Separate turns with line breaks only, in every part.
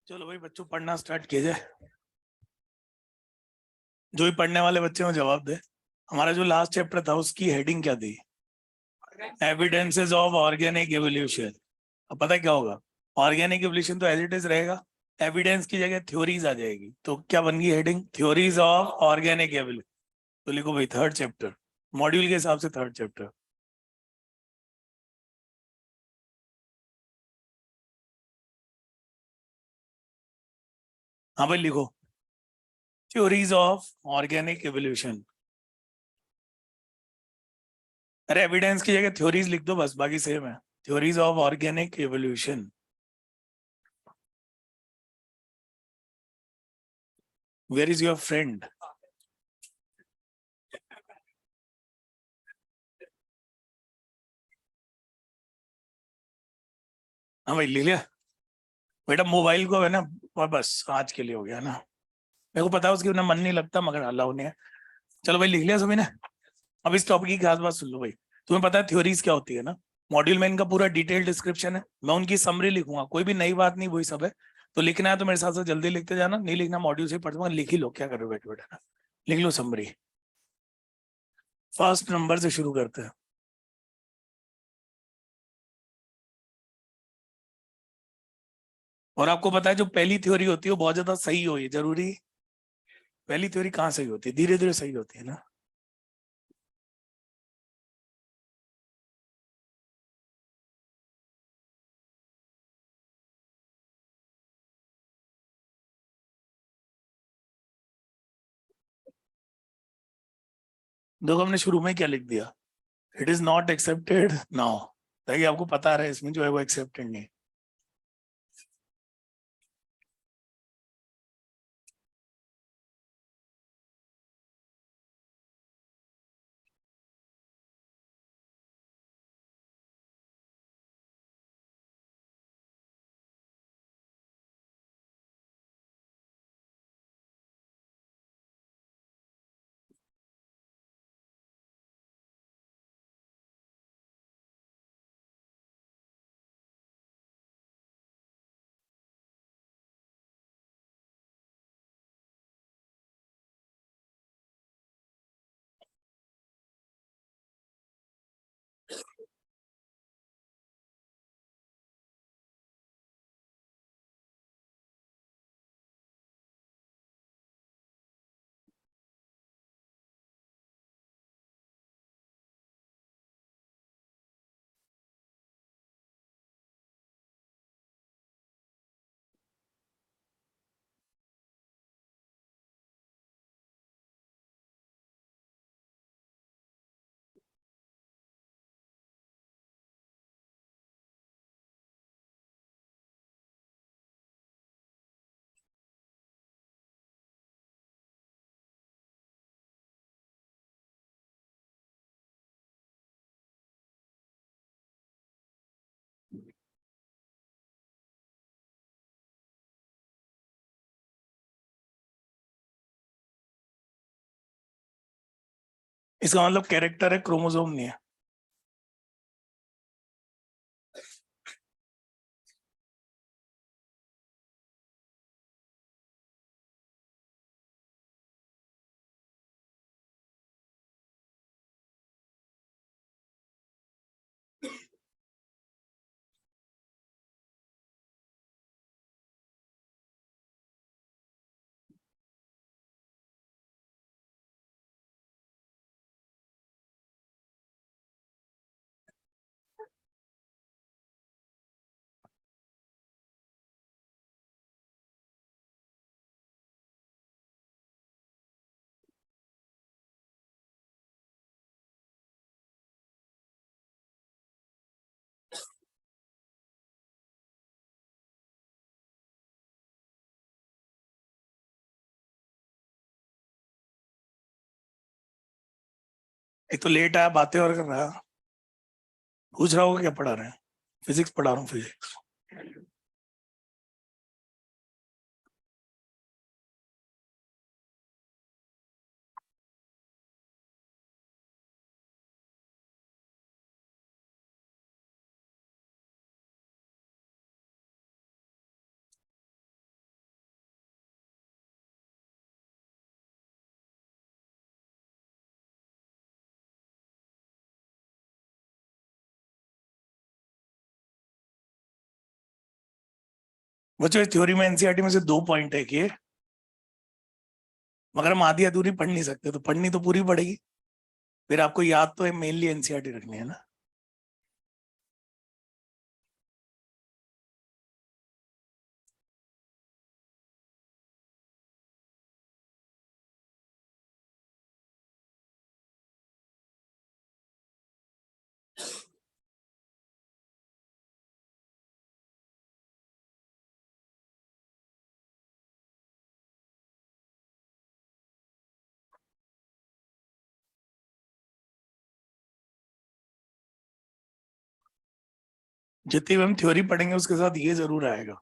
चलो भाई बच्चों पढ़ना स्टार्ट किया जाए। जो भी पढ़ने वाले बच्चे हो जवाब दे। हमारा जो लास्ट चैप्टर था उसकी हेडिंग क्या थी? Evidences of organic evolution. अब पता है क्या होगा? ऑर्गेनिक एवोल्यूशन तो एज इट इज रहेगा। एविडेंस की जगह थ्योरीज आ जाएगी, तो क्या बन गई heading? Theories of organic evolution. तो लिखो भाई थर्ड चैप्टर, मॉड्यूल के हिसाब से थर्ड चैप्टर। हाँ भाई लिखो, थ्योरीज ऑफ ऑर्गेनिक एवोल्यूशन। अरे एविडेंस की जगह थ्योरीज लिख दो बस, बाकी सेम है। Theories of organic evolution. Where is your friend? हाँ भाई लिख लिया। बेटा मोबाइल को है ना, और बस आज के लिए हो गया ना। मेरे को पता है उसके बिना मन नहीं लगता, मगर अलाउ नहीं है। चलो भाई लिख लिया सभी ने। अब इस टॉपिक की खास बात सुन लो भाई। तुम्हें पता है थ्योरीज क्या होती है ना? मॉड्यूल में इनका पूरा डिटेल डिस्क्रिप्शन है, मैं उनकी समरी लिखूंगा, कोई भी नई बात नहीं, वही सब है। तो लिखना है तो मेरे साथ से जल्दी लिखते जाना, नहीं लिखना मॉड्यूल से पढ़ दूंगा, लिख ही लो, क्या कर रहे हो बैठे बैठे ना। लिख लो समरी। फर्स्ट नंबर से शुरू करते हैं। और आपको पता है जो पहली थ्योरी होती है वो बहुत ज्यादा सही हो, ये जरूरी? पहली थ्योरी कहाँ सही होती है? धीरे धीरे सही होती है ना। देखो हमने शुरू में क्या लिख दिया, it is not accepted now, ताकि आपको पता रहे इसमें जो है वो एक्सेप्टेड नहीं। इसका मतलब कैरेक्टर है, क्रोमोसोम नहीं है। एक तो लेट आया, बातें और कर रहा है। पूछ रहा होगा क्या पढ़ा रहे हैं? फिजिक्स पढ़ा रहा हूँ, फिजिक्स। बच्चों इस थ्योरी में एनसीईआरटी में से 2 पॉइंट है कि मगर हम आधी अधूरी पढ़ नहीं सकते, तो पढ़नी तो पूरी पड़ेगी। फिर आपको याद तो है मेनली एनसीईआरटी रखनी है ना। जितनी भी हम थ्योरी पढ़ेंगे उसके साथ ये जरूर आएगा।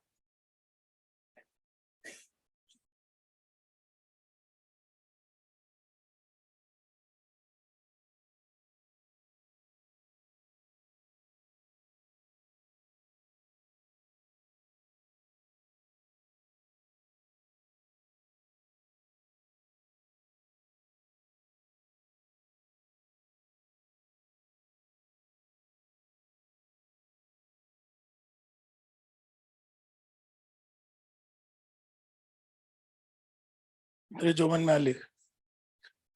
तेरे जो मन में आ लिख।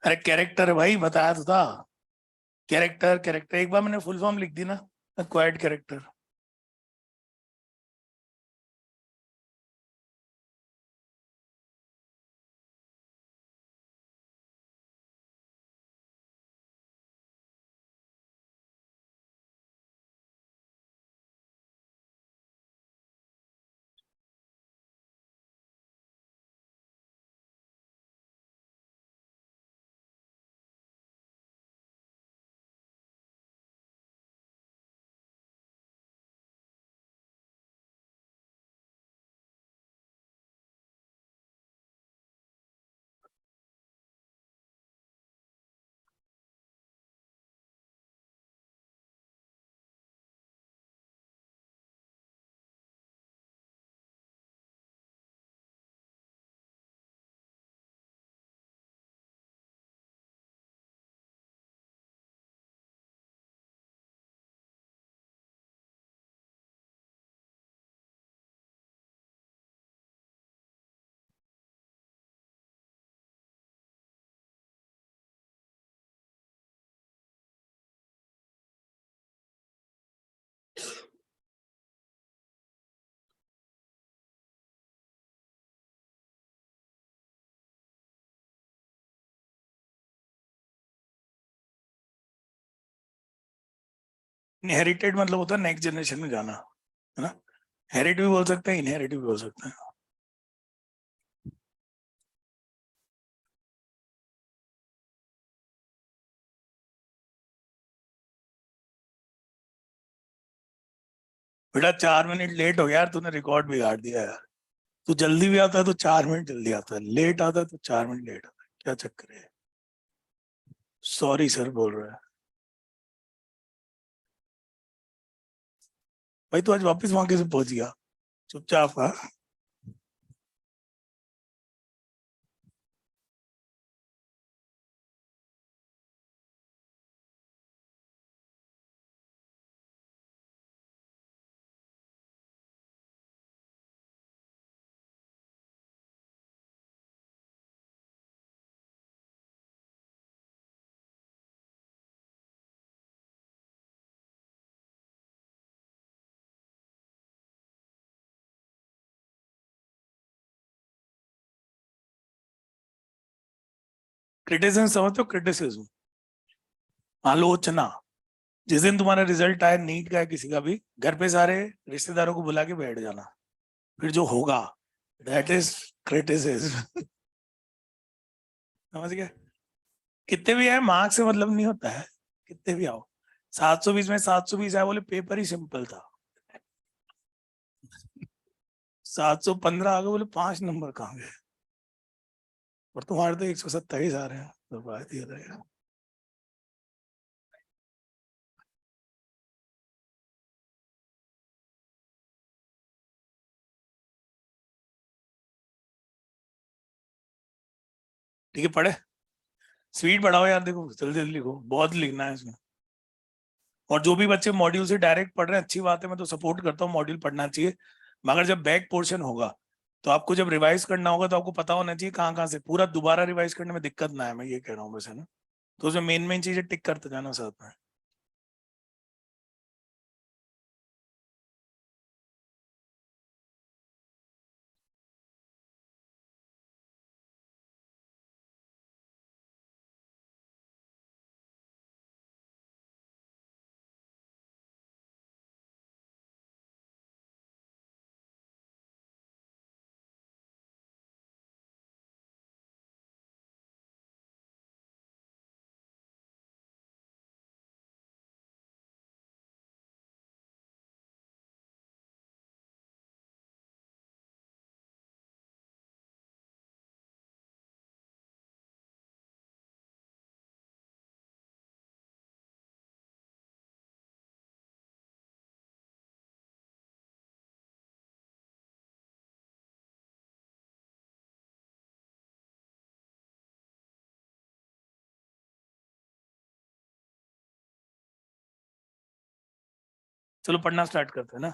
अरे कैरेक्टर है भाई, बताया तो था। कैरेक्टर कैरेक्टर एक बार मैंने फुल फॉर्म लिख दी ना, एक्वायर्ड कैरेक्टर। इनहेरिटेड मतलब होता है नेक्स्ट जनरेशन में जाना, है ना। हेरिट भी बोल सकते हैं, इनहेरिट भी बोल सकते हैं। बेटा 4 मिनट लेट हो गया यार, तूने रिकॉर्ड बिगाड़ दिया यार। तू जल्दी भी आता है तो 4 मिनट जल्दी आता है, लेट आता है तो 4 मिनट लेट आता है, क्या चक्कर है। सॉरी सर बोल रहा है। भाई तू आज वापस वहां कैसे पहुंच गया, चुपचाप। हाँ क्रिटिसिज्म समझते हो, क्रिटिसिज्म, आलोचना। जिस दिन तुम्हारा रिजल्ट आया नीट का है किसी का भी, घर पे सारे रिश्तेदारों को बुला के बैठ जाना, फिर जो होगा दैट इज क्रिटिसिज्म। समझ गए। कितने भी आए मार्क्स से मतलब नहीं होता है, कितने भी आओ। 720 में 720 आए बोले पेपर ही सिंपल था, 715 आ गए बोले 5 नंबर कहाँ गए। और तुम्हारे तो 127 आ रहे हैं, तो बात ही अलग है। ठीक है पढ़े, स्पीड बढ़ाओ यार, देखो जल्दी जल्दी लिखो, बहुत लिखना है इसमें। और जो भी बच्चे मॉड्यूल से डायरेक्ट पढ़ रहे हैं अच्छी बात है, मैं तो सपोर्ट करता हूँ, मॉड्यूल पढ़ना चाहिए। मगर जब बैक पोर्शन होगा तो आपको जब रिवाइज करना होगा तो आपको पता होना चाहिए कहाँ कहाँ से, पूरा दोबारा रिवाइज करने में दिक्कत ना है, मैं ये कह रहा हूँ बस, है ना। तो उसमें मेन मेन चीजें टिक करते जाना साथ में। चलो पढ़ना स्टार्ट करते हैं ना।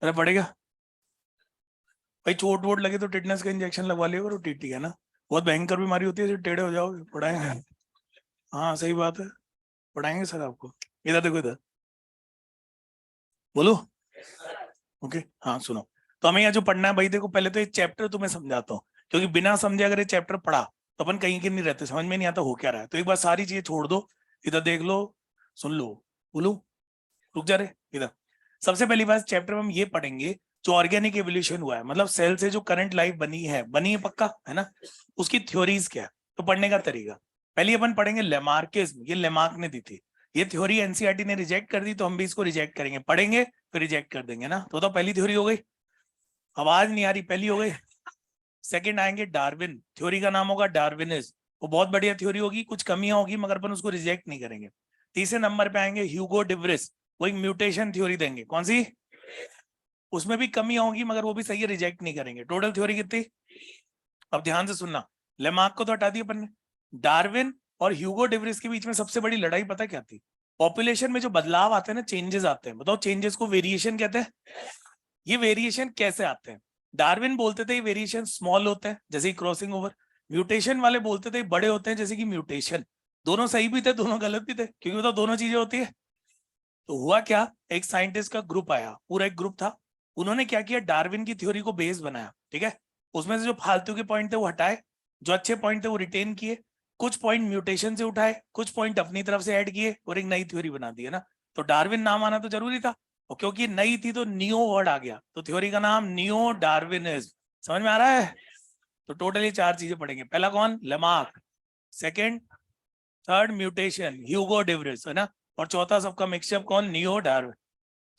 अरे पढ़ेगा भाई, चोट वोट लगे तो टिटनेस का इंजेक्शन लगवा लियो करो, टीटी, है ना। बहुत भयंकर बीमारी होती है, टेढ़े हो जाओगे, पढ़ाएंगे। हाँ सही बात है, पढ़ाएंगे सर आपको। इधर देखो इधर, बोलो। ओके हाँ सुनो। तो हमें यहाँ जो पढ़ना है भाई, देखो पहले तो ये चैप्टर तुम्हें समझाता हूँ, क्योंकि बिना समझे अगर ये चैप्टर पढ़ा तो अपन कहीं के नहीं रहते, समझ में नहीं आता हो क्या रहा है। तो एक बार सारी चीजें छोड़ दो, इधर देख लो, सुन लो, बोलो, रुक जा रहे इधर। सबसे पहली बात चैप्टर में हम ये पढ़ेंगे जो ऑर्गेनिक एवोल्यूशन हुआ है, मतलब सेल से जो करंट लाइफ बनी है पक्का, है ना। उसकी थ्योरीज क्या है, तो पढ़ने का तरीका, पहले अपन पढ़ेंगे लेमार्किज्म, ये लेमार्क ने दी थी। ये थ्योरी एनसीईआरटी ने रिजेक्ट कर दी, तो हम भी इसको रिजेक्ट करेंगे, पढ़ेंगे फिर रिजेक्ट कर देंगे ना। तो पहली थ्योरी हो गई, आवाज नहीं आ रही, पहली हो गई। सेकंड आएंगे डार्विन, थ्योरी का नाम होगा डार्विनिज्म, वो बहुत बढ़िया थ्योरी होगी, कुछ कमियां होगी मगर अपन उसको रिजेक्ट नहीं करेंगे। तीसरे नंबर पे आएंगे ह्यूगो डिवरिस, वो एक म्यूटेशन थ्योरी देंगे, कौन सी, उसमें भी कमियां होंगी मगर वो भी सही है, रिजेक्ट नहीं करेंगे। टोटल थ्योरी कितनी, अब ध्यान से सुनना, लेमार्क को तो हटा दिया अपन ने, डार्विन और ह्यूगो डिवरिस के बीच में सबसे बड़ी लड़ाई पता क्या थी, पॉपुलेशन में जो बदलाव आते हैं ना, चेंजेस आते हैं, बताओ चेंजेस को वेरिएशन कहते हैं। ये वेरिएशन कैसे आते हैं, डार्विन बोलते थे ये वेरिएशन स्मॉल होते हैं जैसे क्रॉसिंग ओवर, म्यूटेशन वाले बोलते थे बड़े होते हैं जैसे कि म्यूटेशन। दोनों सही भी थे, दोनों गलत भी थे, क्योंकि तो दोनों चीजें होती है। तो हुआ क्या, एक साइंटिस्ट का ग्रुप आया, पूरा एक ग्रुप था, उन्होंने क्या किया, डार्विन की थ्योरी को बेस बनाया, ठीक है। उसमें से जो फालतू के पॉइंट थे वो हटाए, जो अच्छे पॉइंट थे वो रिटेन किए, कुछ पॉइंट म्यूटेशन से उठाए, कुछ पॉइंट अपनी तरफ से ऐड किए और एक नई थ्योरी बना दी, है ना। तो डार्विन नाम आना तो जरूरी था, और क्योंकि नई थी तो नियो वर्ड आ गया, तो थ्योरी का नाम नियो डार्विनिज्म। समझ में आ रहा है। तो टोटली चार चीजें पढ़ेंगे, पहला कौन, लेमार्क, सेकंड थर्ड म्यूटेशन ह्यूगो डिवरिस, है ना, और चौथा सबका मिक्सचर कौन, नियो डार्विन।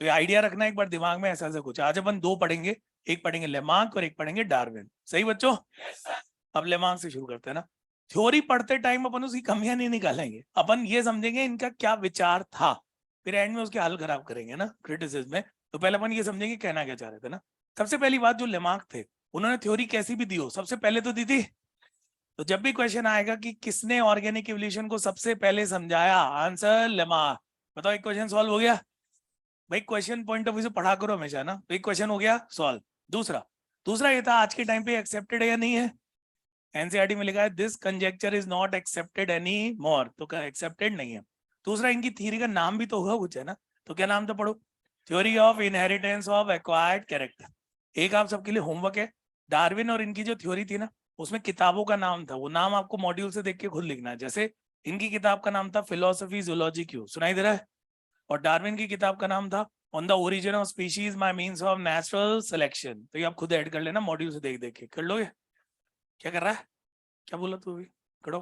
तो ये आइडिया रखना एक बार दिमाग में, ऐसा ऐसा कुछ। आज अपन दो पढ़ेंगे, एक पढ़ेंगे लेमार्क और एक पढ़ेंगे डार्विन, सही बच्चों। अब लेमार्क से शुरू करते हैं ना। थ्योरी पढ़ते टाइम अपन उसकी कमियां नहीं निकालेंगे, अपन ये समझेंगे इनका क्या विचार था, फिर एंड में उसके हल खराब करेंगे ना, क्रिटिसिज्म में। तो पहले अपन ये समझेंगे कहना क्या चाह रहे थे ना। सबसे पहली बात, जो लेमार्क थे उन्होंने थ्योरी कैसी भी दी हो, सबसे पहले तो दी थी। तो जब भी क्वेश्चन आएगा कि किसने ऑर्गेनिक एवोल्यूशन को सबसे पहले समझाया, आंसर लेमार्क। बताओ एक क्वेश्चन सॉल्व हो गया भाई, क्वेश्चन पॉइंट ऑफ व्यू से पढ़ा करो हमेशा ना, तो एक क्वेश्चन हो गया सॉल्व। दूसरा दूसरा ये था, आज के टाइम पे एक्सेप्टेड है या नहीं है, एनसीईआरटी में लिखा है this conjecture is not accepted any मोर, तो एक्सेप्टेड नहीं है। दूसरा, इनकी थ्योरी का नाम भी तो होगा कुछ, है ना, तो क्या नाम था पढ़ो, theory of inheritance of acquired character. एक आप सबके लिए होमवर्क है, डार्विन और इनकी जो थ्योरी थी ना, उसमें किताबों का नाम था, वो नाम आपको मॉड्यूल से देख के खुद लिखना है। जैसे इनकी किताब का नाम था फिलोसफी जूलॉजी क्यू, सुनाई दे रहा है, और डार्विन की किताब का नाम था on the origin of species by means of natural selection. तो ये आप खुद ऐड कर लेना, मॉड्यूल से देख देख के कर लोगे। क्या कर रहा है, क्या बोला तू अभी, खड़ो,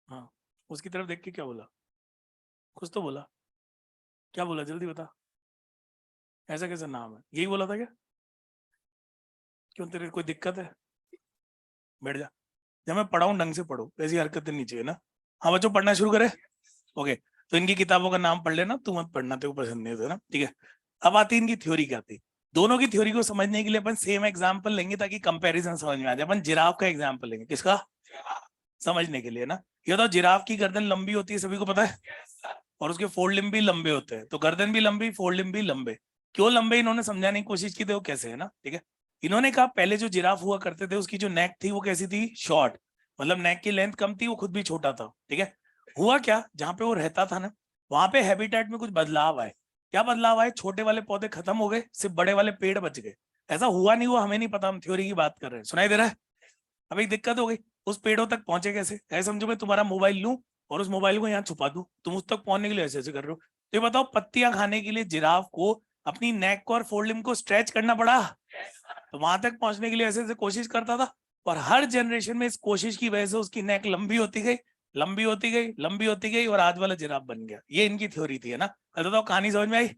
हाँ, उसकी तरफ देख के क्या बोला, कुछ तो बोला, क्या बोला जल्दी बता, ऐसा कैसा नाम है, यही बोला था क्या, क्यों तेरे कोई दिक्कत है, बैठ जा, जब मैं पढ़ाऊँ ढंग से पढ़ो, ऐसी हरकतें नहीं चाहिए ना। हाँ बच्चों पढ़ना शुरू करें, ओके। तो इनकी किताबों का नाम पढ़ लेना, तू मत पढ़ना, तेरे को पसंद नहीं है ना, ठीक है। अब आती इनकी थ्योरी क्या थी, दोनों की थ्योरी को समझने के लिए अपन सेम एग्जांपल लेंगे ताकि कंपैरिजन समझ में आ जाए। अपन जिराफ का एग्जांपल लेंगे, किसका, समझने के लिए ना। ये तो जिराफ की गर्दन लंबी होती है, सभी को पता है, और उसके फोर लिम्ब भी लंबे होते हैं, तो गर्दन भी लंबी, फोर लिम्ब भी लंबे। क्यों लंबे इन्होंने समझाने की कोशिश की थी वो कैसे है ना, ठीक है। इन्होंने कहा पहले जो जिराफ हुआ करते थे उसकी जो नेक थी वो कैसी थी, शॉर्ट, मतलब नेक की लेंथ कम थी, वो खुद भी छोटा था, ठीक है। हुआ क्या, जहां पे वो रहता था ना वहां पे हैबिटेट में कुछ बदलाव आए। क्या बदलाव आए, छोटे वाले पौधे खत्म हो गए, सिर्फ बड़े वाले पेड़ बच गए। ऐसा हुआ नहीं हुआ हमें नहीं पता, हम थ्योरी की बात कर रहे हैं, सुनाई दे रहा है। अब एक दिक्कत हो गई, उस पेड़ों तक पहुंचे कैसे, ऐसे समझो मैं तुम्हारा मोबाइल लूं और उस मोबाइल को यहाँ छुपा दूं, तुम उस तक पहुंचने के लिए ऐसे ऐसे कर रहे हो। तो ये बताओ पत्तियां खाने के लिए जिराफ को अपनी नेक को और फोरलिम्ब को स्ट्रेच करना पड़ा, तो वहां तक पहुंचने के लिए ऐसे ऐसे कोशिश करता था। और हर जनरेशन में इस कोशिश की वजह से उसकी नेक लंबी होती गई, लंबी होती गई, लंबी होती गई, और आज वाला जिराफ बन गया। ये इनकी थ्योरी थी, है ना। तो कहानी समझ में आई।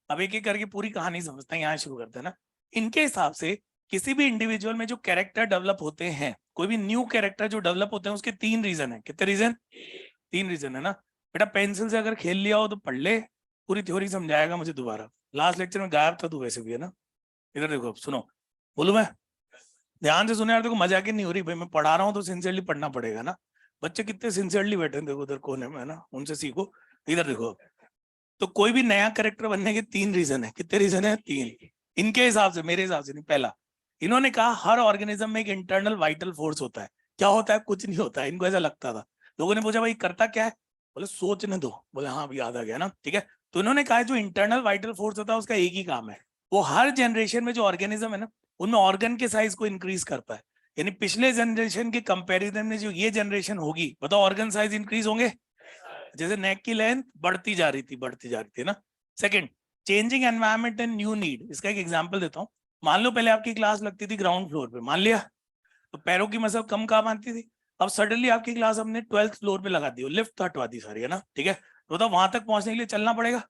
अब एक एक करके पूरी कहानी समझते हैं, यहाँ शुरू करते हैं ना। इनके हिसाब से किसी भी इंडिविजुअल में जो कैरेक्टर डेवलप होते हैं, कोई भी न्यू कैरेक्टर जो डेवलप होते हैं, उसके 3 रीजन है। कितने रीजन, 3 रीजन है ना। बेटा पेंसिल से अगर खेल लिया हो तो पढ़ ले, पूरी थ्योरी समझाएगा मुझे दोबारा। लास्ट लेक्चर में गायब था तू वैसे भी, है ना। इधर देखो, सुनो, बोलू मैं, ध्यान से सुने यार। देखो मजाक ही नहीं हो रही भाई, मैं पढ़ा रहा हूँ तो सिंसियरली पढ़ना पड़ेगा ना। बच्चे कितने सिंसियरली बैठे हैं देखो उधर कोने में, है ना, उनसे सीखो। इधर देखो, तो कोई भी नया कैरेक्टर बनने के 3 रीजन है। कितने रीजन है, 3। इनके हिसाब से, मेरे हिसाब से नहीं। पहला, इन्होंने कहा हर ऑर्गेनिज्म में एक इंटरनल वाइटल फोर्स होता है। क्या होता है, कुछ नहीं होता है, इनको ऐसा लगता था। लोगों ने पूछा भाई करता क्या है, बोले सोचने दो, बोले हाँ अभी याद आ गया ना, ठीक है। तो इन्होंने कहा जो इंटरनल वाइटल फोर्स होता है उसका एक ही काम है, वो हर जनरेशन में जो ऑर्गेनिज्म है ना उनमें ऑर्गन के साइज को इंक्रीज करता है। यानी पिछले जनरेशन के कंपैरिजन में जो ये जनरेशन होगी, बताओ ऑर्गन साइज इंक्रीज होंगे। जैसे नेक की लेंथ बढ़ती जा रही थी, बढ़ती जा रही थी ना। Second, changing environment and new need. इसका एक एग्जांपल देता हूँ। मान लो पहले आपकी क्लास लगती थी ग्राउंड फ्लोर पे, मान लिया, तो पैरों की मसल कम काम आती थी। अब सडनली आपकी क्लास हमने 12th फ्लोर पे लगा दी, लिफ्ट तो हटवा दी सारी, है ना, ठीक है। तो वहां तक पहुंचने के लिए चलना पड़ेगा,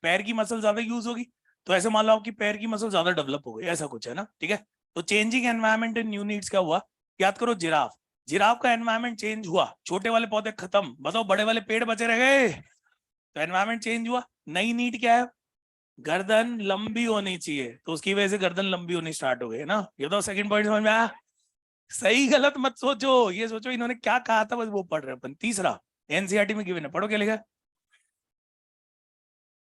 पैर की मसल ज्यादा यूज होगी। तो ऐसे मान लो आपकी पैर की मसल ज्यादा डेवलप हो गई, ऐसा कुछ है ना, ठीक है। तो changing environment and new needs क्या हुआ, याद करो, जिराफ, जिराफ का एनवायरनमेंट चेंज हुआ, छोटे वाले पौधे खत्म, बताओ बड़े वाले पेड़ बचे रह गए। तो एनवायरनमेंट चेंज हुआ, नई नीड क्या है, गर्दन लंबी होनी चाहिए, तो उसकी वजह से गर्दन लंबी होनी स्टार्ट हो गई, है ना। ये तो सेकंड पॉइंट समझ में आया। सही गलत मत सोचो, ये सोचो इन्होंने क्या कहा था, बस वो पढ़ रहे अपन। तीसरा, एनसीईआरटी में गिवन है, पढ़ो क्या लिखा है।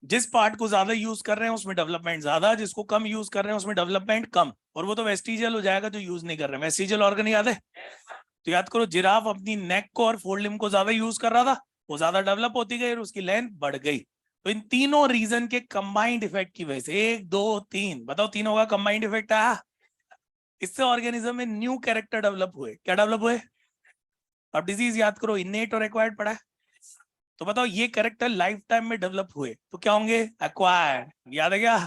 जिस पार्ट को ज्यादा यूज कर रहे हैं उसमें डेवलपमेंट ज्यादा, जिसको कम यूज कर रहे हैं उसमें डेवलपमेंट कम। और वो तो वेस्टिजियल हो जाएगा जो यूज नहीं कर रहे हैं। वेस्टिजियल ऑर्गन याद है, तो याद करो, जिराफ अपनी नेक को और फोरलिम्ब को ज्यादा यूज कर रहा था, वो ज्यादा डेवलप होती गई और उसकी लेंथ बढ़ गई। तो इन तीनों रीजन के कंबाइंड इफेक्ट की वजह से, 1 2 3, बताओ तीनों का कंबाइंड इफेक्ट आया, इससे ऑर्गेनिज्म में न्यू कैरेक्टर डेवलप हुए। क्या डेवलप हुए, अब डिजीज याद करो, इनेट और एक्वायर्ड पढ़ा है, तो बताओ ये कैरेक्टर लाइफ टाइम में डेवलप हुए तो क्या होंगे, एक्वायर्ड, याद है क्या।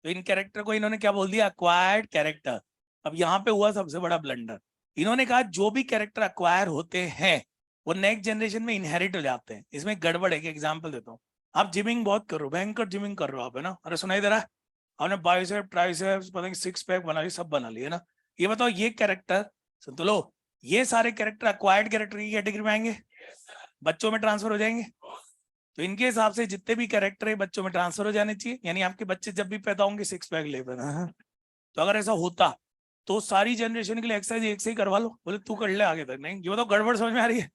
तो इन कैरेक्टर को इन्होंने क्या बोल दिया, एक्वायर्ड कैरेक्टर। अब यहाँ पे हुआ सबसे बड़ा ब्लंडर, इन्होंने कहा जो भी कैरेक्टर एक्वायर होते हैं वो नेक्स्ट जनरेशन में इनहेरिट हो जाते हैं। इसमें गड़बड़ है, एग्जाम्पल देता हूँ। आप जिमिंग बहुत करो, भयंकर जिमिंग कर रहे हो आप, है ना, अरे सुनाई दे रहा है, आपने बाइसेप ट्राइसेप्स पता नहीं 6 पैक बना ली, सब बना लिए ना। ये बताओ ये कैरेक्टर, सुन तो लो, ये सारे कैरेक्टर एक्वायर्ड कैरेक्टर की कैटेगरी में आएंगे, बच्चों में ट्रांसफर हो जाएंगे। तो इनके हिसाब से जितने भी कैरेक्टर है बच्चों में ट्रांसफर हो जाने चाहिए, यानी आपके बच्चे जब भी पैदा होंगे 6 पैक ले पाना। तो अगर ऐसा होता तो सारी जनरेशन के लिए एक्सरसाइज एक से ही करवा लो, बोले तू कर ले आगे तक। नहीं, ये बताओ गड़बड़ समझ में आ रही है।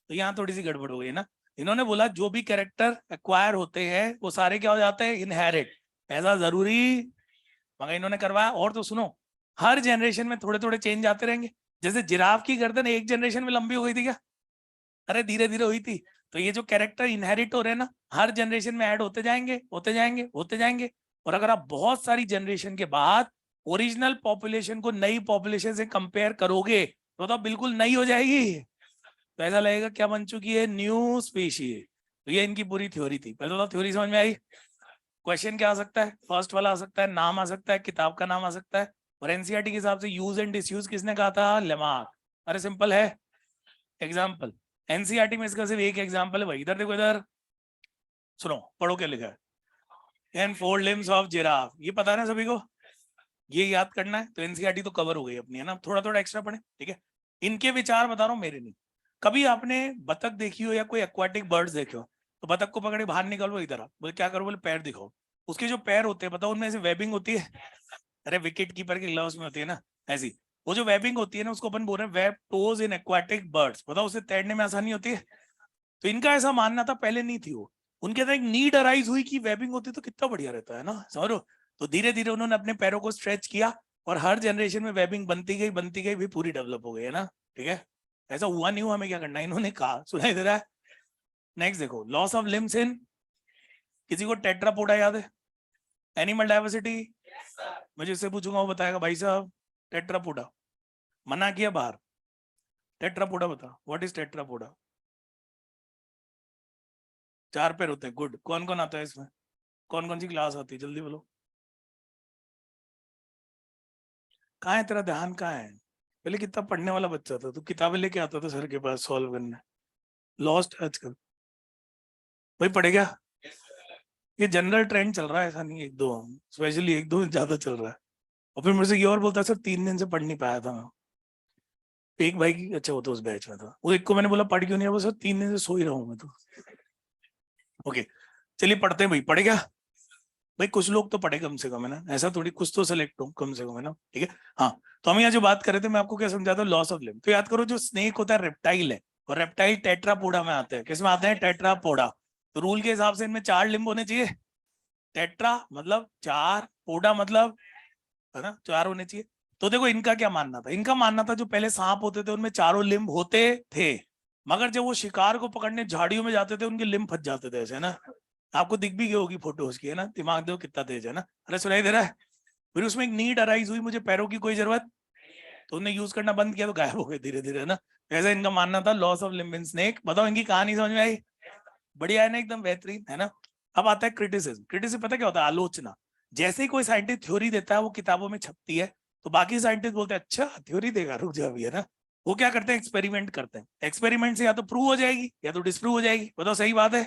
तो यहाँ थोड़ी सी गड़बड़ हो गई ना। इन्होंने बोला जो भी कैरेक्टर एक्वायर होते हैं वो सारे क्या हो जाते हैं, इनहेरिट। ऐसा जरूरी, मगर इन्होंने करवाया। और तो सुनो, हर जनरेशन में थोड़े थोड़े चेंज आते रहेंगे। जैसे जिराफ की गर्दन एक जनरेशन में लंबी हो गई थी क्या, अरे धीरे धीरे हुई थी। तो ये जो कैरेक्टर इनहेरिट हो रहे हैं ना, हर जनरेशन में ऐड होते जाएंगे, होते जाएंगे, होते जाएंगे। और अगर आप बहुत सारी जनरेशन के बाद ओरिजिनल पॉपुलेशन को नई पॉपुलेशन से कंपेयर करोगे तो बिल्कुल नई हो जाएगी। तो ऐसा लगेगा क्या बन चुकी है, न्यू स्पीशीज। तो ये इनकी पूरी थ्योरी थी। पहले तो थ्योरी समझ में आई। क्वेश्चन क्या आ सकता है, फर्स्ट वाला आ सकता है, नाम आ सकता है, किताब का नाम आ सकता है। और एनसीईआरटी के हिसाब से यूज एंड डिसयूज किसने कहा था, लेमार्क। अरे सिंपल है। एग्जाम्पल, एनसीईआरटी में इसका सिर्फ एक एग्जाम्पल है भाई, इधर देखो, इधर सुनो, पढ़ो क्या लिखा है, एंड 4 लिम्स ऑफ जिराफ। ये पता है ना सभी को, ये याद करना है। तो एनसीईआरटी तो कवर हो गई अपनी, है ना, थोड़ा थोड़ा एक्स्ट्रा पढ़े, ठीक है। इनके विचार बता रहा हूँ, मेरे नहीं। कभी आपने बतख देखी हो या कोई एक्वाटिक बर्ड्स देखे हो, तो बतख को पकड़े बाहर निकलो, इधर आ, बोले क्या करो, बोले पैर दिखाओ। उसके जो पैर होते हैं बताओ उनमें से वेबिंग होती है, अरे विकेट कीपर के ग्लव्स में होती है ना, ऐसी। वो जो वेबिंग होती है ना उसको अपन बोल रहे हैं वेब टोज इन एक्वाटिक बर्ड्स। बताओ उसे तैरने में आसानी होती है। तो इनका ऐसा मानना था, पहले नहीं थी वो, उनके अंदर एक नीड अराइज हुई कि वेबिंग होती तो कितना बढ़िया रहता है ना, समझ लो। तो धीरे धीरे उन्होंने अपने पैरों को स्ट्रेच किया और हर जनरेशन में वेबिंग बनती गई भी पूरी डेवलप हो गई है ना, ठीक है। ऐसा हुआ नहीं हुआ, हमें क्या करना है, इन्होंने कहा, सुनाई दे रहा है। नेक्स्ट देखो, लॉस ऑफ लिम्स इन, किसी को टेट्रापोडा याद है? एनिमल डाइवर्सिटी, मैं जिससे पूछूंगा वो बताएगा भाई साहब टेट्रापोडा, मना किया बाहर। टेट्रापोडा बता, व्हाट इज टेट्रापोडा? 4 पैर होते हैं, गुड। कौन कौन आता है इसमें? कौन कौन सी क्लास आती है, जल्दी बोलो। कहाँ है तेरा ध्यान, कहाँ है? पहले कितना पढ़ने वाला बच्चा था, तू किताबें लेके आता था सर के पास सॉल्व करने। लॉस्ट आजकल भाई, पढ़ेगा। ये जनरल ट्रेंड चल रहा है, ऐसा नहीं, एक दो, स्पेशली एक दो ज्यादा चल रहा है। और फिर मुझसे ये और बोलता है सर 3 दिन से पढ़ नहीं पाया था मैं। एक भाई की, अच्छा वो तो उस बैच में था, वो एक को मैंने बोला पढ़ क्यों नहीं है, वो सर 3 दिन से सो ही रहा हूँ मैं तो। ओके, चलिए पढ़ते हैं भाई, पढ़ेगा भाई, कुछ लोग तो पढ़े कम से कम, है ना, ऐसा थोड़ी, कुछ तो सेलेक्ट हो कम से कम, है ना, ठीक है। हाँ, तो हम यहाँ जो बात कर रहे थे, मैं आपको क्या समझाता हूँ, लॉस ऑफ लिम्ब। तो याद करो, जो स्नेक होता है रेप्टाइल है, और रेप्टाइल टेट्रापोडा में आते हैं, किसमें आते हैं, टेट्रापोडा। तो रूल के हिसाब से इनमें 4 लिम्ब होने चाहिए। टेट्रा मतलब 4, पोडा मतलब, है ना, 4 होने चाहिए। तो देखो इनका क्या मानना था, इनका मानना था जो पहले सांप होते थे उनमें चारों लिम्ब होते थे, मगर जब वो शिकार को पकड़ने झाड़ियों में जाते थे उनके लिम्ब फंस जाते थे, ऐसे ना। आपको दिख भी गई होगी फोटो उसकी, है ना, दिमाग देखो कितना तेज है ना। अरे सुनाई दे रहा है? फिर उसमें एक नीड अराइज हुई, मुझे पैरों की कोई जरूरत, तो उन्हें यूज करना बंद किया तो गायब हो गए धीरे धीरे, है ना। ऐसा इनका मानना था, loss of limb in snake. बताओ इनकी कहानी समझ में आई? बढ़िया है ना, एकदम बेहतरीन, है ना। अब आता है क्रिटिसिज्म। क्रिटिसिज्म पता क्या होता है? आलोचना। जैसे ही कोई साइंटिस्ट थ्योरी देता है, वो किताबों में छपती है, तो बाकी साइंटिस्ट बोलते हैं अच्छा थ्योरी देगा, रुक जा अभी, है ना। वो क्या करते हैं, एक्सपेरिमेंट करते हैं। एक्सपेरिमेंट से या तो प्रूव हो जाएगी या तो डिस्प्रूव हो जाएगी, बताओ सही बात है।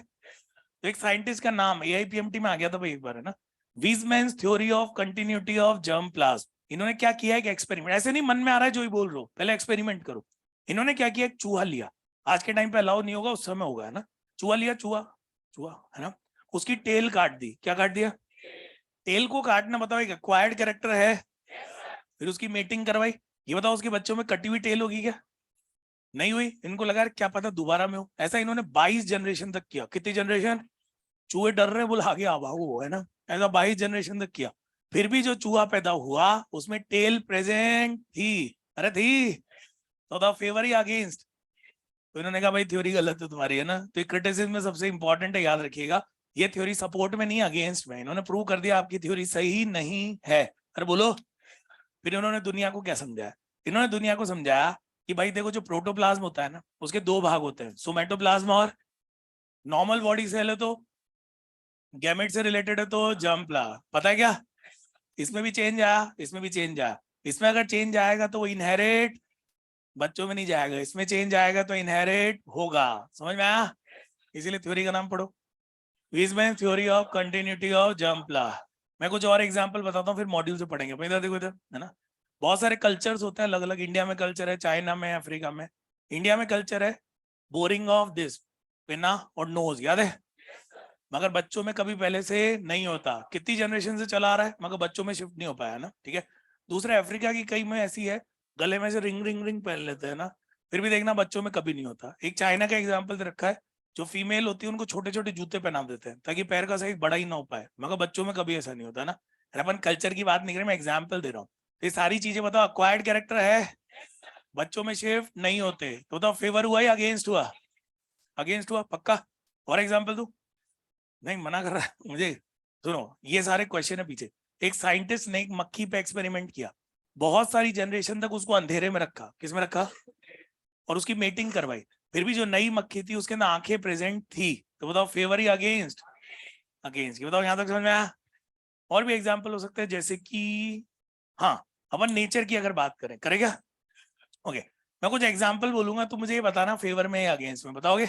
तो एक साइंटिस्ट का नाम AIPMT में आ गया था भाई एक बार, है ना, Weismann's theory of continuity of germ plasm. इन्होंने क्या किया, एक एक्सपेरिमेंट, ऐसे नहीं मन में आ रहा है जो ही बोल रहे हो, पहले एक्सपेरिमेंट करो। इन्होंने क्या किया, एक चूहा लिया, आज के टाइम पे अलाउ नहीं होगा, उस समय होगा, है ना। चूहा लिया, चूहा, चूहा, है ना, उसकी टेल काट दी। क्या काट दिया? टेल को काटना, बताओ एक एक्वायर्ड कैरेक्टर है। फिर उसकी मेटिंग करवाई। ये बताओ उसके बच्चों में कटी हुई टेल होगी क्या? नहीं हुई। इनको लगा क्या पता दोबारा में हो। ऐसा इन्होंने 22 जनरेशन तक किया। कितनी जनरेशन? चूहे डर रहे, बोला आगे भागो, है ना। ऐसा 22 जनरेशन तक किया। फिर भी जो चूहा पैदा हुआ उसमें टेल प्रेजेंट थी। अरे थी, तो द फेवर ही अगेंस्ट। तो इन्होंने कहा भाई थ्योरी गलत है तुम्हारी, है ना। तो क्रिटिसिज्म में सबसे इंपॉर्टेंट है, याद रखिएगा, ये थ्योरी सपोर्ट में नहीं, अगेंस्ट में। इन्होंने प्रूव कर दिया आपकी थ्योरी सही नहीं है। अरे बोलो। फिर इन्होंने दुनिया को क्या समझाया? इन्होंने दुनिया को समझाया कि भाई देखो, जो प्रोटोप्लाज्म होता है ना, उसके 2 भाग होते हैं, सोमेटोप्लाज्म और नॉर्मल बॉडी सेल है तो गैमेट से रिलेटेड है तो जर्म प्लाज्म। पता है क्या? इसमें भी चेंज आया, इसमें भी चेंज आया। इसमें अगर चेंज आएगा तो वो इनहेरिट, बच्चों में नहीं जाएगा। इसमें चेंज आएगा तो इनहेरिट होगा। समझ में आया? इसीलिए थ्योरी का नाम पढ़ो, Weismann theory of continuity of germplasm. मैं कुछ और एग्जांपल बताता हूँ, फिर मॉड्यूल से पढ़ेंगे। इधर देखो, इधर, है ना, बहुत सारे कल्चर्स होते हैं अलग अलग। इंडिया में कल्चर है, चाइना में, अफ्रीका में। इंडिया में कल्चर है बोरिंग ऑफ दिस, पिना और नोज, याद है। मगर बच्चों में कभी पहले से नहीं होता, कितनी जनरेशन से चला आ रहा है, मगर बच्चों में शिफ्ट नहीं हो पाया ना, ठीक है। दूसरे अफ्रीका की कई में ऐसी है, गले में से रिंग रिंग रिंग पहन लेते हैं ना, फिर भी देखना बच्चों में कभी नहीं होता। एक चाइना का एग्जाम्पल दे रखा है, जो फीमेल होती है उनको छोटे छोटे जूते पहना देते हैं ताकि पैर का साइज बड़ा ही ना हो पाए, मगर बच्चों में कभी ऐसा नहीं होता ना। अपन कल्चर की बात नहीं कर रहे, मैं एग्जाम्पल दे रहा हूँ। ये सारी चीजें बताओ, अक्वायर्ड कैरेक्टर है, बच्चों में शिफ्ट नहीं होते। तो बताओ फेवर हुआ या अगेंस्ट हुआ? अगेंस्ट हुआ पक्का। और एग्जाम्पल दो? नहीं, मना कर रहा है मुझे। सुनो, ये सारे क्वेश्चन है पीछे। एक साइंटिस्ट ने एक मक्खी पे एक्सपेरिमेंट किया, बहुत सारी जनरेशन तक उसको अंधेरे में रखा। किस में रखा? और उसकी मेटिंग करवाई। फिर भी जो नई मक्खी थी उसके अंदर आंखें प्रेजेंट थी। तो बताओ फेवर ही अगेंस्ट? अगेंस्ट। बताओ यहां तक समझ में आया? और भी एग्जाम्पल हो सकते हैं, जैसे कि, हाँ, अपन नेचर की अगर बात करें, करेगा? ओके, मैं कुछ एग्जाम्पल बोलूंगा, तो मुझे ये बताना फेवर में या अगेंस्ट में, बताओगे?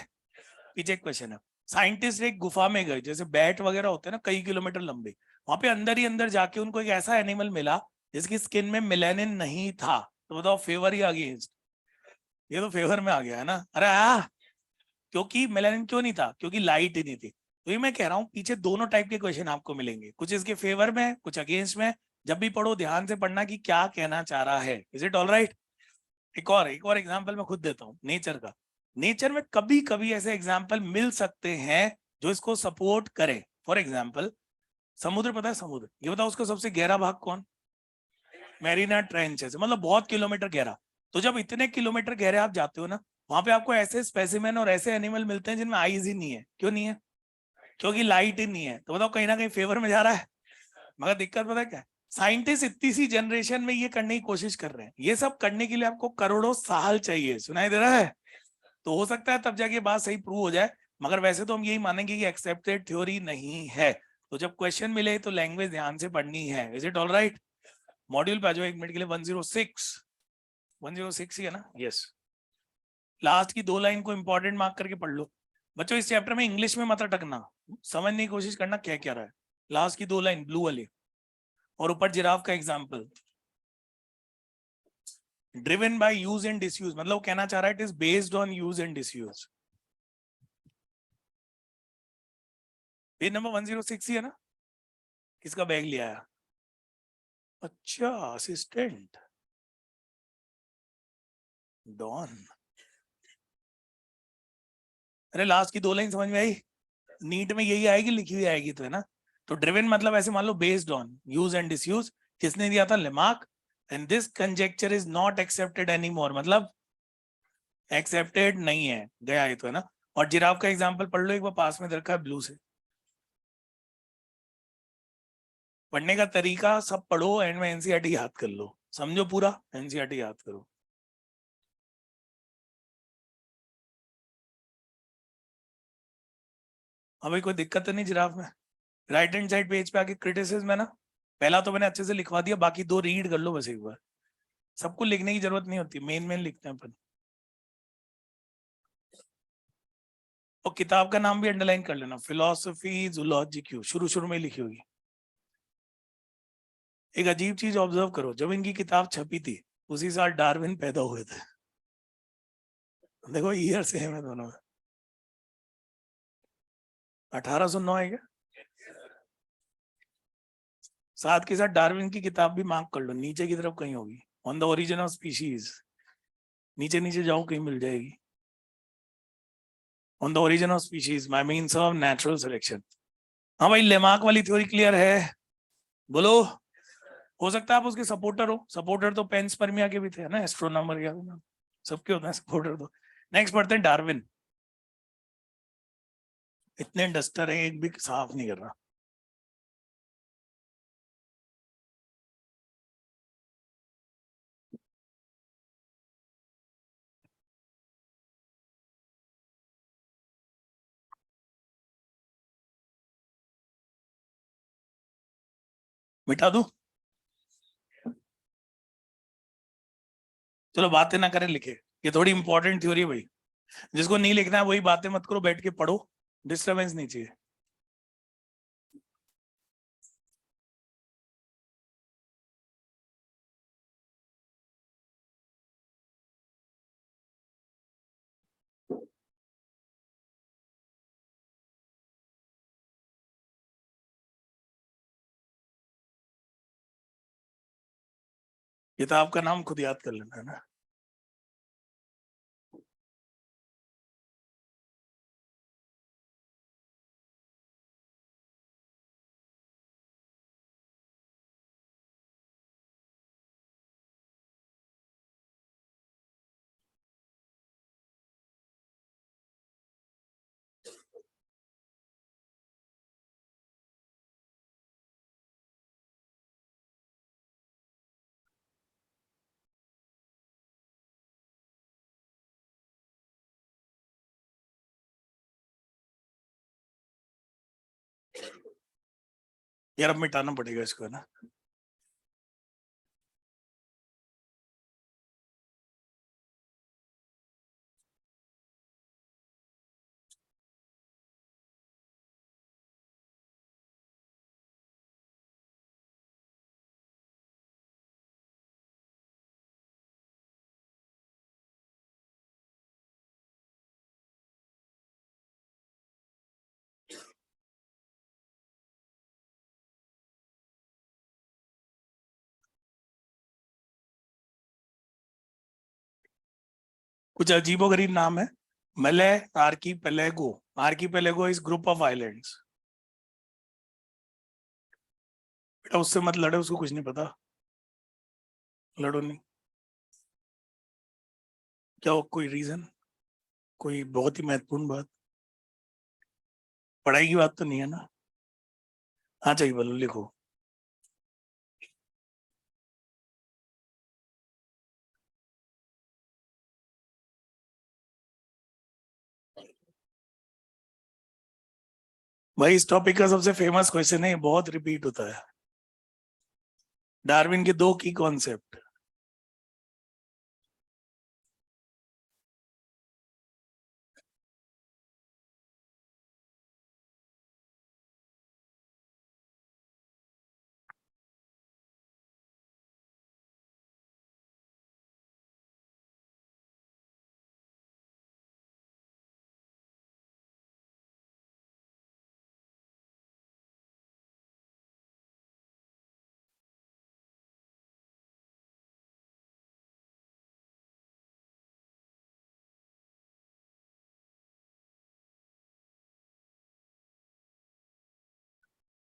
पीछे एक क्वेश्चन है। साइंटिस्ट एक गुफा में गए, जैसे बैट वगैरह होते हैं ना, कई किलोमीटर लंबे, वहां पे अंदर ही अंदर जाके उनको एक ऐसा एनिमल मिला जिसकी स्किन में मेलानिन नहीं था। तो बताओ फेवर या अगेंस्ट? ये तो फेवर में आ गया है ना। अरे क्योंकि मेलानिन क्यों नहीं था? क्योंकि लाइट ही नहीं थी। तो ये मैं कह रहा हूँ, पीछे दोनों टाइप के क्वेश्चन आपको मिलेंगे, कुछ इसके फेवर में, कुछ अगेंस्ट में। जब भी पढ़ो ध्यान से पढ़ना कि क्या कहना चाह रहा है। Is it all right? एक और एग्जाम्पल मैं खुद देता हूँ नेचर का। नेचर में कभी कभी ऐसे एग्जाम्पल मिल सकते हैं जो इसको सपोर्ट करे। फॉर एग्जाम्पल समुद्र, पता है समुद्र, ये बताओ उसका सबसे गहरा भाग कौन? मैरीना ट्रेंच है, मतलब बहुत किलोमीटर गहरा। तो जब इतने किलोमीटर गहरे आप जाते हो ना, वहां पे आपको ऐसे स्पेसिमेन और ऐसे एनिमल मिलते हैं जिनमें आईज ही नहीं है। क्यों नहीं है? क्योंकि लाइट ही नहीं है। तो बताओ कहीं ना कहीं फेवर में जा रहा है। मगर दिक्कत पता है क्या? साइंटिस्ट इतनी सी जनरेशन में ये करने की कोशिश कर रहे हैं। ये सब करने के लिए आपको करोड़ों साल चाहिए। सुनाई दे रहा है? तो हो सकता है तब जाके बात सही प्रूव हो जाए, मगर वैसे तो हम यही मानेंगे कि एक्सेप्टेड थ्योरी नहीं है। तो जब क्वेश्चन मिले तो लैंग्वेज ध्यान से पढ़नी है। Is it all right? Module पे आ जाओ एक मिनट के लिए। 106 ही है ना? यस। लास्ट की 2 लाइन को इंपॉर्टेंट मार्क करके पढ़ लो बच्चों। इस चैप्टर में इंग्लिश में मत अटकना, समझने की कोशिश करना क्या क्या रहा है। लास्ट की 2 लाइन ब्लू वाली, और ऊपर जिराफ का example. Driven by use and disuse, मतलब कहना चाह रहा है it is based on use and disuse. Page number 106 ही है ना? किसका बैग लिया है? अच्छा, असिस्टेंट डॉन। अरे लास्ट की 2 लाइन समझ में आई? नीट में यही आएगी, लिखी हुई आएगी तो, है ना? तो ड्रिवन मतलब ऐसे मान लो based on use and disuse. किसने दिया था? Lamarck. And this conjecture is not accepted any more, मतलब एक्सेप्टेड नहीं है, गया ये तो, है ना? और जिराफ का एग्जाम्पल पढ़ लो एक बार, पास में रखा है ब्लू से। पढ़ने का तरीका सब पढ़ो, एंड में एनसीईआरटी याद कर लो, समझो पूरा एनसीईआरटी याद करो। हाँ भाई, कोई दिक्कत तो नहीं जिराफ में? राइट हैंड साइड पेज पे आके क्रिटिसिज्म है ना? पहला तो मैंने अच्छे से लिखवा दिया, बाकी 2 रीड कर लो बस एक बार। सबको लिखने की जरूरत नहीं होती, मेन मेन लिखते हैं अपन। और किताब का नाम भी अंडरलाइन कर लेना, फिलोसफी जूलॉजी क्यू, शुरू शुरू में लिखी होगी। एक अजीब चीज ऑब्जर्व करो, जब इनकी किताब छपी थी उसी साल डार्विन पैदा हुए थे। देखो ईयर सेम है दोनों में। 1809 है क्या? साथ के साथ डार्विन की किताब भी मार्क कर लो, नीचे की तरफ कहीं होगी, on the origin of species. नीचे नीचे जाओ कहीं मिल जाएगी। On the origin of species by means of natural selection. हाँ भाई, लेमार्क वाली थ्योरी क्लियर है? बोलो। हो सकता है आप उसके सपोर्टर हो। सपोर्टर तो पेंसपर्मिया के भी थे ना, एस्ट्रोनॉमर या सबके होते हैं सपोर्टर तो। नेक्स्ट पढ़ते हैं डार्विन। इतने डस्टर है, एक भी साफ नहीं कर रहा। मिटा दूं? चलो बातें ना करें, लिखे। ये थोड़ी इंपॉर्टेंट थ्योरी है भाई। जिसको नहीं लिखना है वही बातें मत करो, बैठ के पढ़ो, डिस्टर्बेंस नहीं चाहिए। किताब का नाम खुद याद कर लेना, है ना? यार अब मिटाना पड़ेगा इसको, है ना? कुछ अजीबोगरीब नाम है। Malay archipelago, archipelago is group of islands. बेटा उससे मत लड़े, उसको कुछ नहीं पता, लड़ो नहीं। क्या हो, कोई रीजन, कोई बहुत ही महत्वपूर्ण बात? पढ़ाई की बात तो नहीं है ना? हाँ चाहिए बोलो, लिखो। भाई इस टॉपिक का सबसे फेमस क्वेश्चन है, बहुत रिपीट होता है। डार्विन के दो की कॉन्सेप्ट।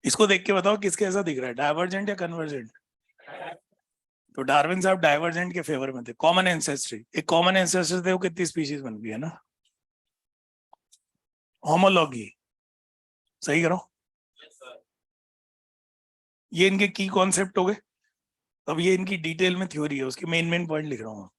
इसको देख के बताओ किसके ऐसा दिख रहा है, डाइवर्जेंट या कन्वर्जेंट? तो डार्विन साहब डाइवर्जेंट के फेवर में थे। कॉमन एंसेस्ट्री, एक कॉमन एंसेस्टर थे, वो कितनी स्पीशीज बन गई है ना। होमोलॉगी, सही करो। ये इनके की कॉन्सेप्ट हो गए। अब ये इनकी डिटेल में थ्योरी है, उसकी मेन मेन पॉइंट लिख रहा हूँ।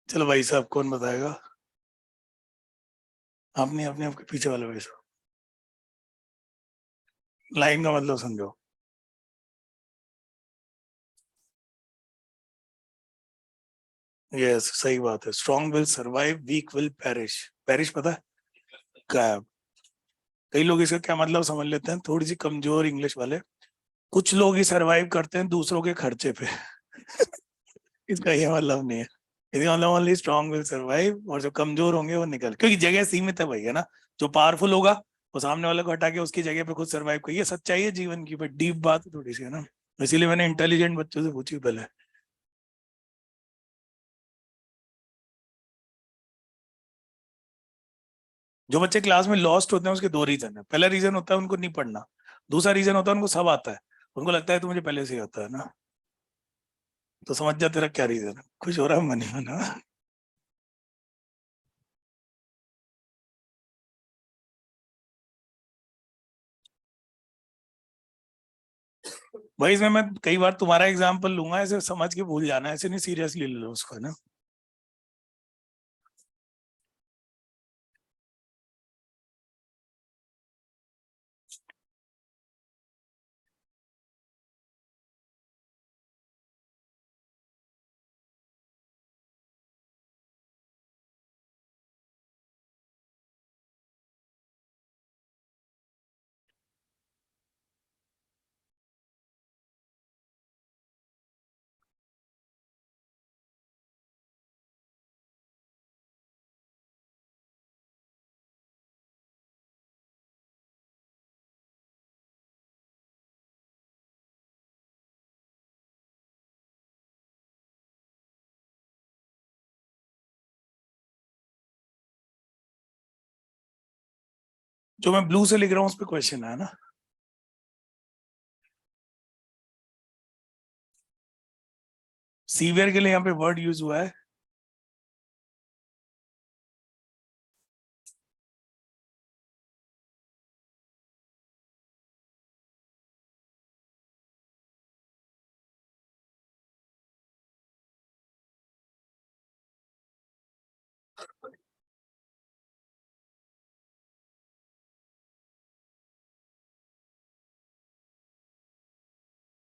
चलो भाई साहब, कौन बताएगा? आपने अपने आपके पीछे वाले भाई साहब, लाइन का मतलब समझो। यस सही बात है, strong will survive, weak will perish. Perish पता है क्या है? कई लोग इसका क्या मतलब समझ लेते हैं, थोड़ी सी कमजोर इंग्लिश वाले। कुछ लोग ही सरवाइव करते हैं दूसरों के खर्चे पे। इसका ये मतलब नहीं है। इसका मतलब ओनली स्ट्रॉन्ग विल सरवाइव, और जो कमजोर होंगे वो निकल, क्योंकि जगह सीमित है भाई, है ना। जो पावरफुल होगा वो सामने वाले को हटा के उसकी जगह पे खुद सरवाइव कर, ये सच्चाई है जीवन की, बट डीप बात थोड़ी सी है ना। इसीलिए मैंने इंटेलिजेंट बच्चों से पूछी पहले। जो बच्चे क्लास में लॉस्ट होते हैं उसके दो रीजन है। पहला रीजन होता है उनको नहीं पढ़ना, दूसरा रीजन होता है उनको सब आता है, उनको लगता है तो मुझे पहले से ही आता है ना। तो समझ जा तेरा क्या रीजन है, खुश हो रहा है मन में ना। भाई इसमें मैं कई बार तुम्हारा एग्जाम्पल लूंगा, ऐसे समझ के भूल जाना, ऐसे नहीं सीरियसली ले लो उसको ना। जो मैं ब्लू से लिख रहा हूँ उस पर क्वेश्चन है ना। सीवियर के लिए यहाँ पे वर्ड यूज हुआ है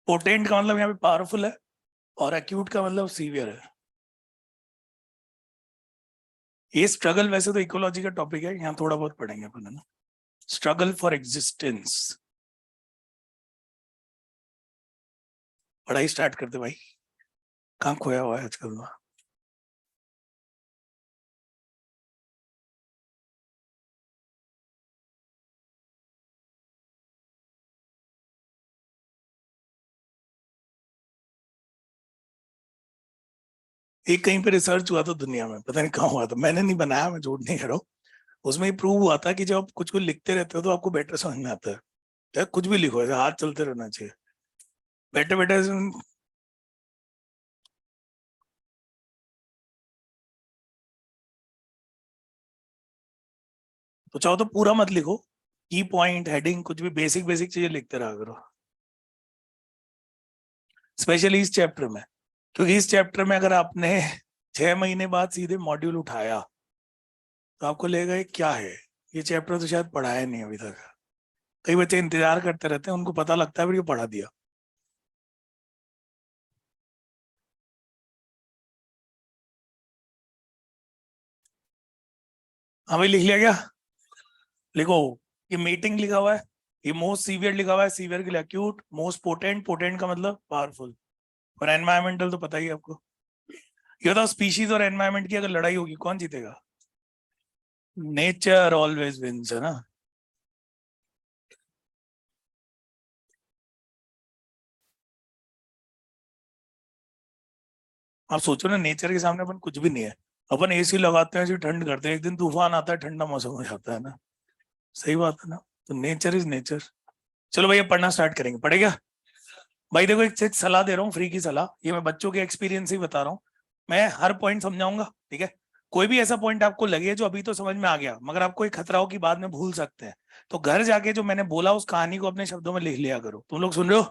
पोटेंट का मतलब यहाँ पे पावरफुल है और एक्यूट का मतलब सीवियर है। ये स्ट्रगल वैसे तो इकोलॉजी का टॉपिक है, यहाँ थोड़ा बहुत पढ़ेंगे अपन, है ना। Struggle for existence. पढ़ाई स्टार्ट करते भाई, कहाँ खोया हुआ है आजकल। एक कहीं पे रिसर्च हुआ था दुनिया में, पता नहीं कहाँ हुआ था, मैंने नहीं बनाया, मैं झूठ नहीं कर रहा हूँ। उसमें ये प्रूव हुआ था कि जब आप कुछ को लिखते रहते हो तो आपको बेटर समझ में आता है। चाहे कुछ भी लिखो, ऐसे हाथ चलते रहना चाहिए, बैठे बैठे तो चाहो तो पूरा मत लिखो, की पॉइंट, हेडिंग, कुछ भी बेसिक बेसिक चीजें लिखते रहा करो, स्पेशली इस चैप्टर में। क्योंकि इस चैप्टर में अगर आपने 6 महीने बाद सीधे मॉड्यूल उठाया तो आपको लगेगा ये क्या है, ये चैप्टर तो शायद पढ़ाया नहीं अभी तक। कई बच्चे इंतजार करते रहते हैं, उनको पता लगता है फिर ये पढ़ा दिया। हाँ भाई, लिख लिया क्या? लिखो। ये मीटिंग लिखा हुआ है, ये मोस्ट सीवियर लिखा हुआ है, सीवियर के लिए एक्यूट, मोस्ट पोटेंट, पोटेंट का मतलब पावरफुल, और एनवायरमेंटल तो पता ही है आपको। ये बताओ, स्पीशीज और एनवायरमेंट की अगर लड़ाई होगी कौन जीतेगा? नेचर ऑलवेज विंस, है ना। आप सोचो ना, नेचर के सामने अपन कुछ भी नहीं है। अपन एसी लगाते हैं, ठंड करते हैं, एक दिन तूफान आता है, ठंडा मौसम हो जाता है ना। सही बात है ना। तो नेचर इज नेचर। चलो भैया, पढ़ना स्टार्ट करेंगे, पढ़ेगा। भाई देखो, एक सलाह दे रहा हूँ, फ्री की सलाह, ये मैं बच्चों के एक्सपीरियंस ही बता रहा हूँ। मैं हर पॉइंट समझाऊंगा, ठीक है। कोई भी ऐसा पॉइंट आपको लगे जो अभी तो समझ में आ गया मगर आपको एक खतरा हो कि बाद में भूल सकते हैं, तो घर जाके जो मैंने बोला उस कहानी को अपने शब्दों में लिख लिया करो। तुम लोग सुन रहे हो?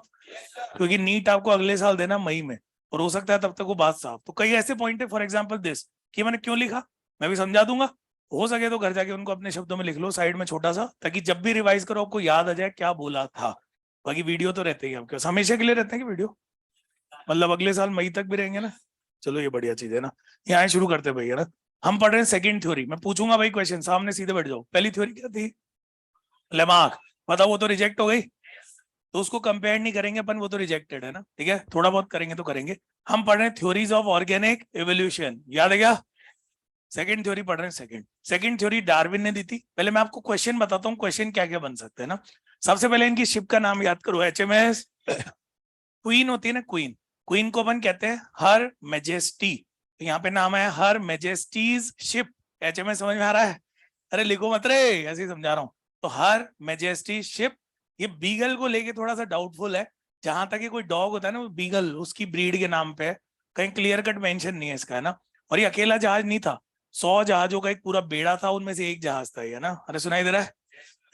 क्योंकि नीट आपको अगले साल देना मई में, और हो सकता है तब तक वो बात साफ। तो कई ऐसे पॉइंट है, फॉर एग्जाम्पल दिस, कि मैंने क्यों लिखा, मैं भी समझा दूंगा। हो सके तो घर जाके उनको अपने शब्दों में लिख लो साइड में छोटा सा, ताकि जब भी रिवाइज करो आपको याद आ जाए क्या बोला था। बाकी वीडियो तो रहते ही आपके पास, हमेशा के लिए रहते हैं कि वीडियो, मतलब अगले साल मई तक भी रहेंगे ना। चलो ये बढ़िया चीज है ना। यहाँ शुरू करते हैं भैया ना। हम पढ़ रहे हैं सेकंड थ्योरी, मैं पूछूंगा भाई क्वेश्चन, सामने सीधे बैठ जाओ। पहली थ्योरी क्या थी? लेमार्क। बताओ, वो तो रिजेक्ट हो गई, तो उसको कंपेयर नहीं करेंगे अपन, वो तो रिजेक्टेड है ना, ठीक है। थोड़ा बहुत करेंगे तो करेंगे। हम पढ़ रहे हैं थ्योरीज ऑफ ऑर्गेनिक एवोल्यूशन, याद है क्या? सेकंड थ्योरी पढ़ रहे हैं। सेकंड थ्योरी डार्विन ने दी थी। पहले मैं आपको क्वेश्चन बताता हूँ, क्वेश्चन क्या क्या बन सकते हैं ना। सबसे पहले इनकी शिप का नाम याद करो, HMS क्वीन होती है ना, क्वीन। क्वीन को अपन कहते हैं हर मेजेस्टी, तो यहाँ पे नाम है हर मेजेस्टीज शिप। HMS समझ में आ रहा है? अरे लिखो मत रे, ऐसे ही समझा रहा हूँ। तो हर मेजेस्टी शिप। ये बीगल को लेके थोड़ा सा डाउटफुल है, जहां तक ये कोई डॉग होता है ना, वो बीगल उसकी ब्रीड के नाम पे है। कहीं क्लियर कट मेंशन नहीं है इसका, है ना। और ये अकेला जहाज नहीं था, 100 जहाजों का एक पूरा बेड़ा था, उनमें से एक जहाज था ये, है ना। अरे सुनाई दे रहा है?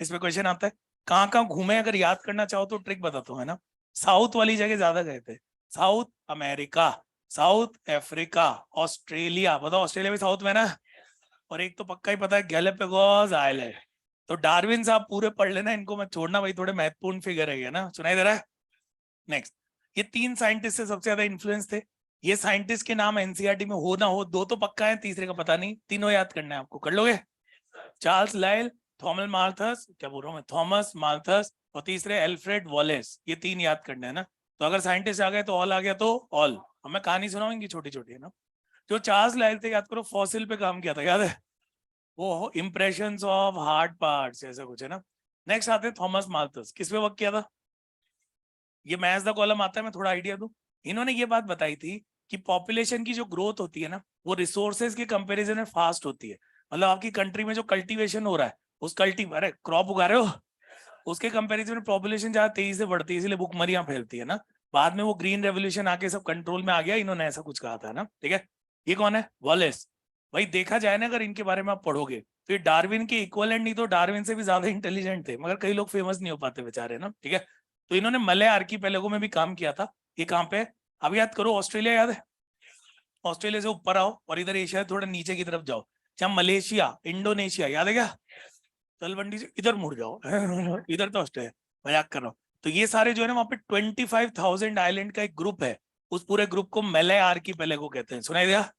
इस पे क्वेश्चन आता है, कहाँ कहाँ घूमे, अगर याद करना चाहो तो ट्रिक बताता हूँ, है ना। साउथ वाली जगह ज्यादा गए थे, south America, south Africa, Australia. बताओ, ऑस्ट्रेलिया भी साउथ में ना। और एक तो पक्का ही पता है, गैलापागोस आइलैंड। तो डार्विन साहब पूरे पढ़ लेना, इनको मत छोड़ना भाई, थोड़े महत्वपूर्ण फिगर है ना। सुनाई दे रहा है? नेक्स्ट, ये 3 साइंटिस्ट से सबसे ज्यादा इन्फ्लुएंस थे। ये साइंटिस्ट के नाम एनसीईआरटी में हो ना हो, 2 तो पक्का है, तीसरे का पता नहीं, तीनों याद करना है आपको, कर लोगे? चार्ल्स लाइल, थॉमस माल्थस, क्या बोल रहा हूँ मैं, थॉमस माल्थस, और तीसरे एल्फ्रेड वॉलेस। ये 3 याद करना है ना। तो अगर साइंटिस्ट आ गए तो ऑल आ गया, तो ऑल। अब मैं कहानी सुनाऊंगी छोटी छोटी, है ना। जो चार्ल्स लाइल थे, याद करो, फॉसिल पे काम किया था, याद है? वो इम्प्रेशंस ऑफ हार्ड पार्ट्स ऐसा कुछ, है ना। नेक्स्ट आते हैं थॉमस माल्थस, किस पे वर्क किया था? ये मैच द कॉलम आता है, मैं थोड़ा आइडिया दूं। इन्होंने ये बात बताई थी कि पॉपुलेशन की जो ग्रोथ होती है ना, वो रिसोर्सेज के कंपैरिजन में फास्ट होती है। मतलब आपकी कंट्री में जो कल्टीवेशन हो रहा है उस अरे क्रॉप उगा रहे हो, उसके कंपैरिजन में पॉपुलेशन ज्यादा तेजी से बढ़ती है, इसलिए भुखमरियां फैलती है ना। बाद में वो ग्रीन रेवोल्यूशन आके सब कंट्रोल में आ गया, इन्होंने ऐसा कुछ कहा था ना, ठीक है। ये कौन है? वॉलेस। भाई देखा जाए ना, अगर इनके बारे में आप पढ़ोगे तो ये डार्विन के इक्वलेंट नहीं तो डार्विन से भी ज्यादा इंटेलिजेंट थे, मगर कई लोग फेमस नहीं हो पाते बेचारे ना, ठीक है। तो इन्होंने मलय आर्कीपेलागो में भी काम किया था। ये कहाँ पे? अब याद करो, ऑस्ट्रेलिया याद है? ऑस्ट्रेलिया से ऊपर आओ और इधर एशिया थोड़ा नीचे की तरफ जाओ, चाहे मलेशिया, इंडोनेशिया, याद है क्या? तलवंडी से इधर मुड़ जाओ इधर तो ऑस्ट्रेलिया, मजाक कर रहा हूँ। तो ये सारे जो है ना, वहाँ पे 25,000 आइलैंड का एक ग्रुप है, उस पूरे ग्रुप को मलय आर्कीपेलागो कहते हैं, सुनाई दिया?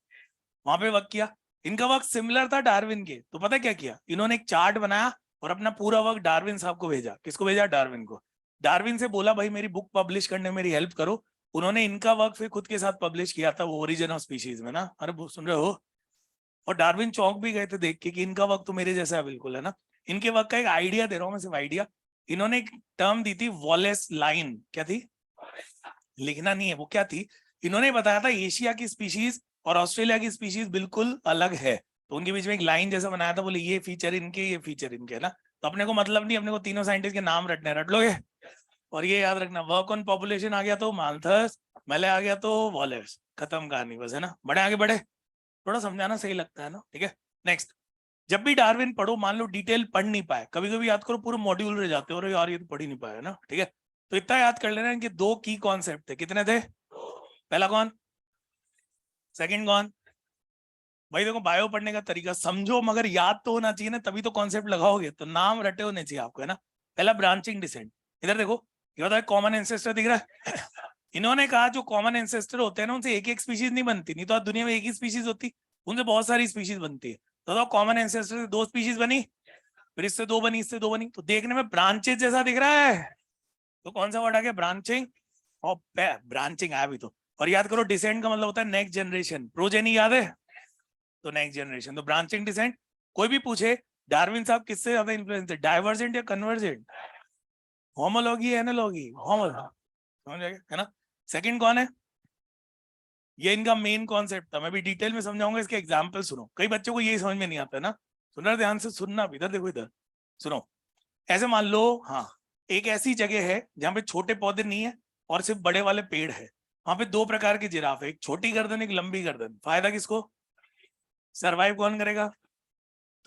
वहां पे वर्क किया। इनका वर्क सिमिलर था डार्विन के, तो पता क्या किया इन्होंने? एक चार्ट बनाया और अपना पूरा वर्क डार्विन साहब को भेजा। किसको भेजा? डार्विन को। डार्विन से बोला भाई मेरी बुक पब्लिश करने में मेरी हेल्प करो। उन्होंने इनका वर्क फिर खुद के साथ पब्लिश किया था, वो ओरिजिन ऑफ स्पीशीज में ना। अरे वो सुन रहे हो? और डार्विन चौंक भी गए थे देख के कि इनका वर्क तो मेरे जैसा है बिल्कुल, है ना। इनके वर्क का एक आइडिया दे रहा हूँ मैं, सिर्फ आइडिया। इन्होंने एक टर्म दी थी, वॉलेस लाइन। क्या थी? लिखना नहीं है वो, क्या थी? इन्होंने बताया था एशिया की स्पीशीज और ऑस्ट्रेलिया की स्पीशीज बिल्कुल अलग है, तो उनके बीच में एक लाइन जैसा बनाया था, बोले ये फीचर इनके, ये फीचर इनके, ना। तो अपने को मतलब नहीं, अपने को तीनों साइंटिस्ट के नाम रटने, रट लोगे। और ये याद रखना, वर्क ऑन पॉपुलेशन आ गया तो माल्थस, मले आ गया तो वॉलेस, खत्म कहानी बस, है ना। बड़े आगे बढ़े, थोड़ा समझाना सही लगता है ना, ठीक है। नेक्स्ट, जब भी डार्विन पढ़ो, मान लो डिटेल पढ़ नहीं पाए, कभी कभी याद करो पूरे मॉड्यूल रह जाते हो, और यार ये तो पढ़ ही नहीं पाया ना, ठीक है। तो इतना याद कर लेना कि दो की कॉन्सेप्ट थे। कितने थे? पहला कौन? सेकंड कौन? भाई देखो, बायो पढ़ने का तरीका समझो, मगर याद तो होना चाहिए ना, तभी तो कॉन्सेप्ट लगाओगे। तो नाम रटे होने चाहिए आपको, है ना। पहला ब्रांचिंग डिसेंट। इधर देखो, ये बताओ कॉमन एंसेस्टर दिख रहा है इन्होंने कहा जो कॉमन एंसेस्टर होते हैं ना, उनसे एक एक स्पीशीज नहीं बनती, नहीं तो आज दुनिया में एक ही स्पीशीज होती, उनसे बहुत सारी स्पीशीज बनती है। तो कॉमन एंसेस्टर से दो स्पीशीज बनी, फिर इससे दो बनी, इससे दो बनी, तो देखने में ब्रांचेज जैसा दिख रहा है। तो कौन सा वर्ड आ गया? ब्रांचिंग। और ब्रांचिंग आया भी तो। और याद करो, डिसेंट का मतलब होता है नेक्स्ट जनरेशन, प्रोजेनी याद है? तो नेक्स्ट जनरेशन, तो ब्रांचिंग डिसेंट। कोई भी पूछे डार्विन साहब किससे ज्यादा इन्फ्लुएंस है, डाइवर्जेंट या कन्वर्जेंट? होमोलॉगी, एनालॉगी, होमोलॉगी, समझ आएगा, है ना। सेकंड कौन है? ये इनका मेन कॉन्सेप्ट था, मैं भी डिटेल में समझाऊंगा, इसके एग्जांपल सुनो, कई बच्चों को यही समझ में नहीं आता ना। सुनना ध्यान से, सुनना, इधर देखो, इधर सुनो। ऐसे मान लो, हाँ, एक ऐसी जगह है जहाँ पे छोटे पौधे नहीं है और सिर्फ बड़े वाले पेड़ है। वहां पे दो प्रकार के जिराफ है, एक छोटी गर्दन, एक लंबी गर्दन। फायदा किसको? सरवाइव कौन करेगा?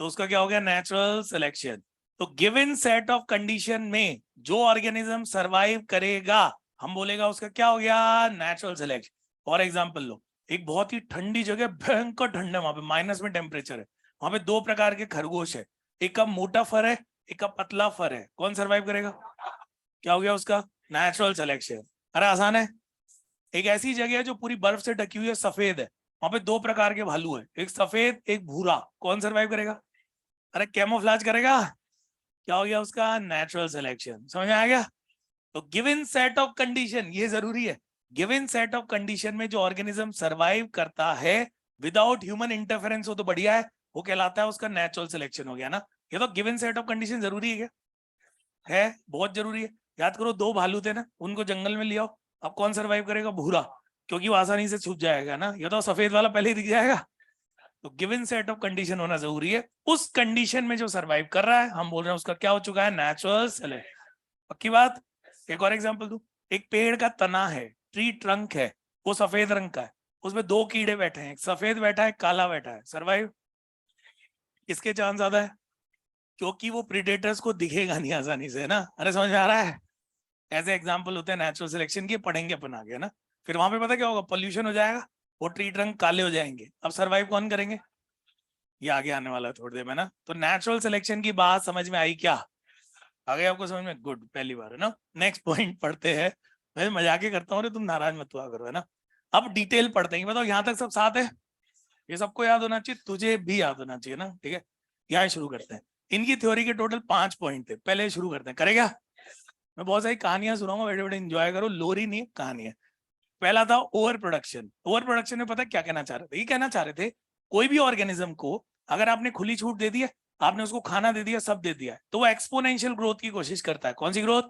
तो उसका क्या हो गया? Natural selection. तो गिवन सेट ऑफ कंडीशन में जो ऑर्गेनिज्म सरवाइव करेगा, हम बोलेगा उसका क्या हो गया? Natural selection. फॉर एग्जाम्पल लो, एक बहुत ही ठंडी जगह, भयंकर ठंड है, वहां पे माइनस में टेम्परेचर है, वहां पे दो प्रकार के खरगोश है, एक का मोटा फर है, एक का पतला फर है, कौन सरवाइव करेगा? क्या हो गया उसका? Natural selection. अरे आसान है। एक ऐसी जगह है जो पूरी बर्फ से ढकी हुई है, सफेद है, वहां पे दो प्रकार के भालू है, एक सफेद एक भूरा, कौन सरवाइव करेगा? अरे कैमोफ्लेज करेगा। क्या हो गया उसका? Natural selection. समझ में आ गया? तो गिवन सेट ऑफ कंडीशन, ये जरूरी है, गिवन सेट ऑफ कंडीशन में जो ऑर्गेनिज्म सरवाइव करता है विदाउट ह्यूमन इंटरफेरेंस हो तो बढ़िया है, वो कहलाता है उसका नेचुरल सिलेक्शन हो गया ना। ये तो गिवन सेट ऑफ कंडीशन जरूरी है क्या? है, बहुत जरूरी है। याद करो, दो भालू थे ना, उनको जंगल में ले आओ, अब कौन सरवाइव करेगा? भूरा, क्योंकि वो आसानी से छुप जाएगा ना, ये तो सफेद वाला पहले ही दिख जाएगा। तो गिवन सेट ऑफ कंडीशन होना जरूरी है, उस कंडीशन में जो सरवाइव कर रहा है हम बोल रहे हैं उसका क्या हो चुका है? Natural selection. पक्की बात। एक और एग्जांपल दूं, एक पेड़ का तना है, ट्री ट्रंक है, वो सफेद रंग का है, उसमें दो कीड़े बैठे हैं, एक सफेद बैठा है, एक काला बैठा है, सरवाइव किसके चांस ज्यादा है? क्योंकि वो प्रीडेटर्स को दिखेगा नहीं आसानी से, ना। अरे समझ में आ रहा है? ऐसे एग्जाम्पल होते हैं नेचुरल सिलेक्शन के, पढ़ेंगे अपन आगे, ना। फिर वहां पे पता क्या होगा? पोल्यूशन हो जाएगा, वो ट्री ट्रंक काले हो जाएंगे, अब सरवाइव कौन करेंगे? ये आगे आने वाला है थोड़ी देर में, ना। तो नेचुरल सिलेक्शन की बात समझ में आई क्या? आ गई आपको समझ में? गुड, पहली बार, है ना। नेक्स्ट पॉइंट पढ़ते हैं। मैं मजाक ही करता हूँ, तुम नाराज मत हुआ करो, है ना। अब डिटेल पढ़ते हैं, बताओ यहाँ तक सब साथ है? ये सबको याद होना चाहिए, तुझे भी याद होना चाहिए ना, ठीक है। यहाँ शुरू करते हैं। इनकी थ्योरी के टोटल 5 पॉइंट थे, पहले शुरू करते हैं, करेगा? मैं बहुत सारी कहानियां सुनाऊंगा, बैठे बैठे एंजॉय करो, लोरी नहीं कहानी है। पहला था ओवर प्रोडक्शन। ओवर प्रोडक्शन में पता क्या कहना चाह रहे थे? ये कहना चाह रहे थे कोई भी ऑर्गेनिज्म को अगर आपने खुली छूट दे दी है, आपने उसको खाना दे दिया, सब दे दिया है, तो वो एक्सपोनेंशियल ग्रोथ की कोशिश करता है। कौन सी ग्रोथ?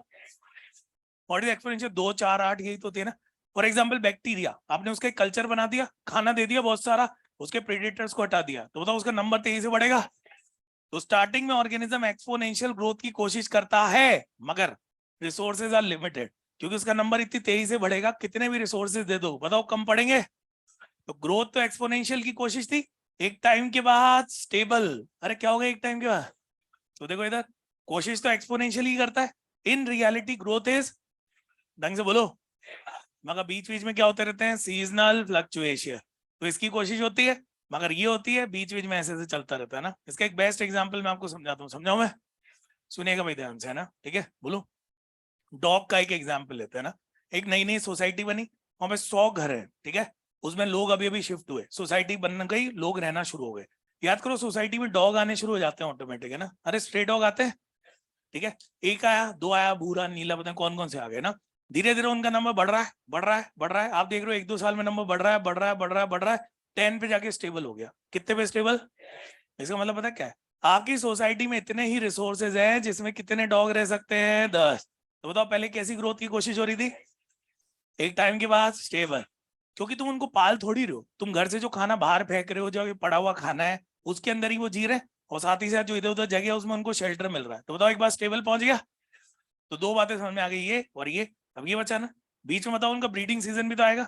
What is exponential? 2 4 8, यही तो थे ना। फॉर एग्जाम्पल बैक्टीरिया, आपने उसका एक कल्चर बना दिया, खाना दे दिया बहुत सारा, उसके प्रेडेटर्स को हटा दिया, तो बताओ उसका नंबर तेजी से बढ़ेगा। तो स्टार्टिंग में ऑर्गेनिज्म एक्सपोनेंशियल ग्रोथ की कोशिश करता है, मगर रिसोर्सेज आर लिमिटेड, क्योंकि उसका नंबर इतनी तेजी से बढ़ेगा, कितने भी रिसोर्सेज दे दो बताओ कम पड़ेंगे। तो ग्रोथ तो एक्सपोनेंशियल की कोशिश थी, एक टाइम के बाद स्टेबल। अरे क्या होगा एक टाइम के बाद? तो देखो इधर कोशिश तो एक्सपोनेंशियल ही करता है, इन रियलिटी ग्रोथ इज, ढंग से बोलो, मगर बीच बीच में क्या होते रहते हैं, सीजनल फ्लक्चुएशन। तो इसकी कोशिश होती है, मगर ये होती है बीच बीच में ऐसे ऐसे चलता रहता है ना। इसका एक बेस्ट एग्जांपल मैं आपको समझाता हूँ, समझाऊं मैं? सुनिएगा भाई ध्यान से, है ना, ठीक है, बोलो। डॉग का एक एग्जाम्पल लेते हैं ना। एक नई नई सोसाइटी बनी, वहां पे 100 घर है, ठीक है, उसमें लोग अभी अभी शिफ्ट हुए, सोसाइटी बन गई, लोग रहना शुरू हो गए। याद करो सोसाइटी में डॉग आने शुरू हो जाते हैं ऑटोमेटिक, है ना, अरे स्ट्रे डॉग आते हैं, ठीक है, एक आया, दो आया, भूरा नीला, पता कौन कौन से आ गए ना। धीरे धीरे उनका नंबर बढ़ रहा है, बढ़ रहा है, बढ़ रहा है, आप देख रहे हो 1-2 साल में नंबर बढ़ रहा है, बढ़ रहा है, बढ़ रहा है, बढ़ रहा है, 10 पे जाके स्टेबल हो गया। कितने पे स्टेबल? इसका मतलब पता क्या है, आपकी सोसाइटी में इतने ही रिसोर्सेज हैं जिसमें कितने डॉग रह सकते हैं, 10। तो बताओ पहले कैसी ग्रोथ की कोशिश हो रही थी, एक टाइम के बाद स्टेबल, क्योंकि तुम उनको पाल थोड़ी रहे हो, तुम घर से जो खाना बाहर फेंक रहे हो, जो पड़ा हुआ खाना है उसके अंदर ही वो जी रहे हैं, और साथ ही साथ जो इधर उधर जगह है उसमें उनको शेल्टर मिल रहा है। तो बताओ एक बार स्टेबल पहुंच गया। तो दो बातें समझ में आ गई, ये और ये। अब ये बचा ना, बीच में बताओ उनका ब्रीडिंग सीजन भी तो आएगा,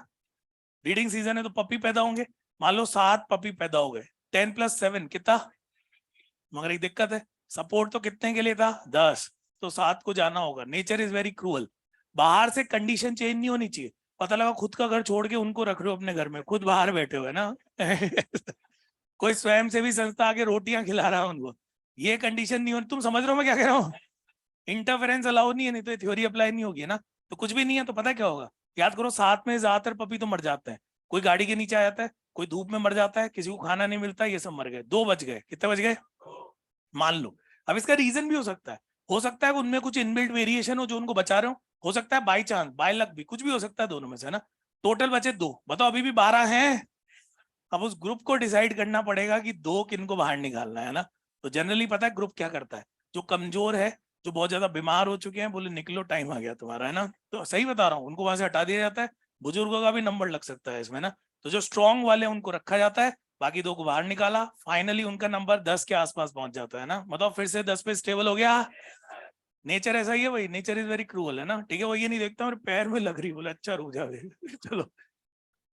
ब्रीडिंग सीजन है तो पपी पैदा होंगे, मान लो 7 पपी पैदा हो गए, 10+7 कितना? मगर एक दिक्कत है, सपोर्ट तो कितने के लिए था, 10, तो 7 को जाना होगा। नेचर इज वेरी क्रूअल, बाहर से कंडीशन चेंज नहीं होनी चाहिए, पता लगा खुद का घर छोड़ के उनको रख रहे हो अपने घर में, खुद बाहर बैठे हुए ना कोई स्वयं सेवी संस्था आके रोटियां खिला रहा है उनको, ये कंडीशन नहीं होनी। तुम समझ रहे हो मैं क्या कह रहा हूँ? इंटरफेरेंस अलाउ नहीं है, नहीं तो ये थ्योरी अप्लाई नहीं होगी ना। तो कुछ भी नहीं है तो पता क्या होगा, याद करो 7 में ज्यादातर पपी तो मर जाते हैं, कोई गाड़ी के नीचे आ जाता है, कोई धूप में मर जाता है, किसी को खाना नहीं मिलता, ये सब मर गए, 2 बच गए, कितने बच गए मान लो। अब इसका रीजन भी हो सकता है उनमें कुछ इनबिल्ट वेरिएशन हो जो उनको बचा रहे हो सकता है बाय चांस बाय लक भी, कुछ भी हो सकता है दोनों में से ना। टोटल बचे 2, बताओ अभी भी 12 हैं। अब उस ग्रुप को डिसाइड करना पड़ेगा कि 2 किनको बाहर निकालना है ना। तो जनरली पता है ग्रुप क्या करता है, जो कमजोर है, जो बहुत ज्यादा बीमार हो चुके हैं, बोले निकलो टाइम आ गया तुम्हारा, है ना, तो सही बता रहा हूँ, उनको वहां से हटा दिया जाता है। बुजुर्गों का भी नंबर लग सकता है इसमें ना, तो जो स्ट्रॉन्ग वाले उनको रखा जाता है, बाकी 2 को बाहर निकाला, फाइनली उनका नंबर 10 के आसपास पहुंच जाता है ना। मतलब फिर से 10 पे स्टेबल हो गया। नेचर ऐसा ही है भाई, नेचर इज वेरी क्रूअल, है ना, ठीक है। वो ये नहीं देखता मेरे पैर में लग रही, बोले अच्छा रुक जा चलो।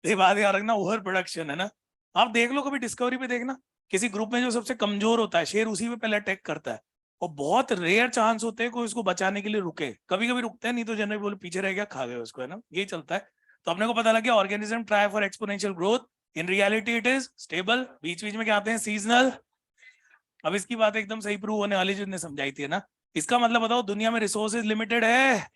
ये बात याद रखना, ओवर प्रोडक्शन है ना। आप देख लो कभी डिस्कवरी पे देखना, किसी ग्रुप में जो सबसे कमजोर होता है शेर उसी पे पहले अटैक करता है, और बहुत रेयर चांस होते हैं कोई उसको बचाने के लिए रुके, कभी कभी रुकते हैं, नहीं तो जनरली बोले पीछे रह गया, खा गए उसको, है ना, यही चलता है। तो अपने को पता लग गया organism try for exponential growth, in reality it is stable, बीच बीच में क्या आते हैं, सीजनल। अब इसकी बात एकदम सही प्रूव होने वाली जिसने समझाई थी ना। इसका मतलब बताओ दुनिया में रिसोर्सेज लिमिटेड है,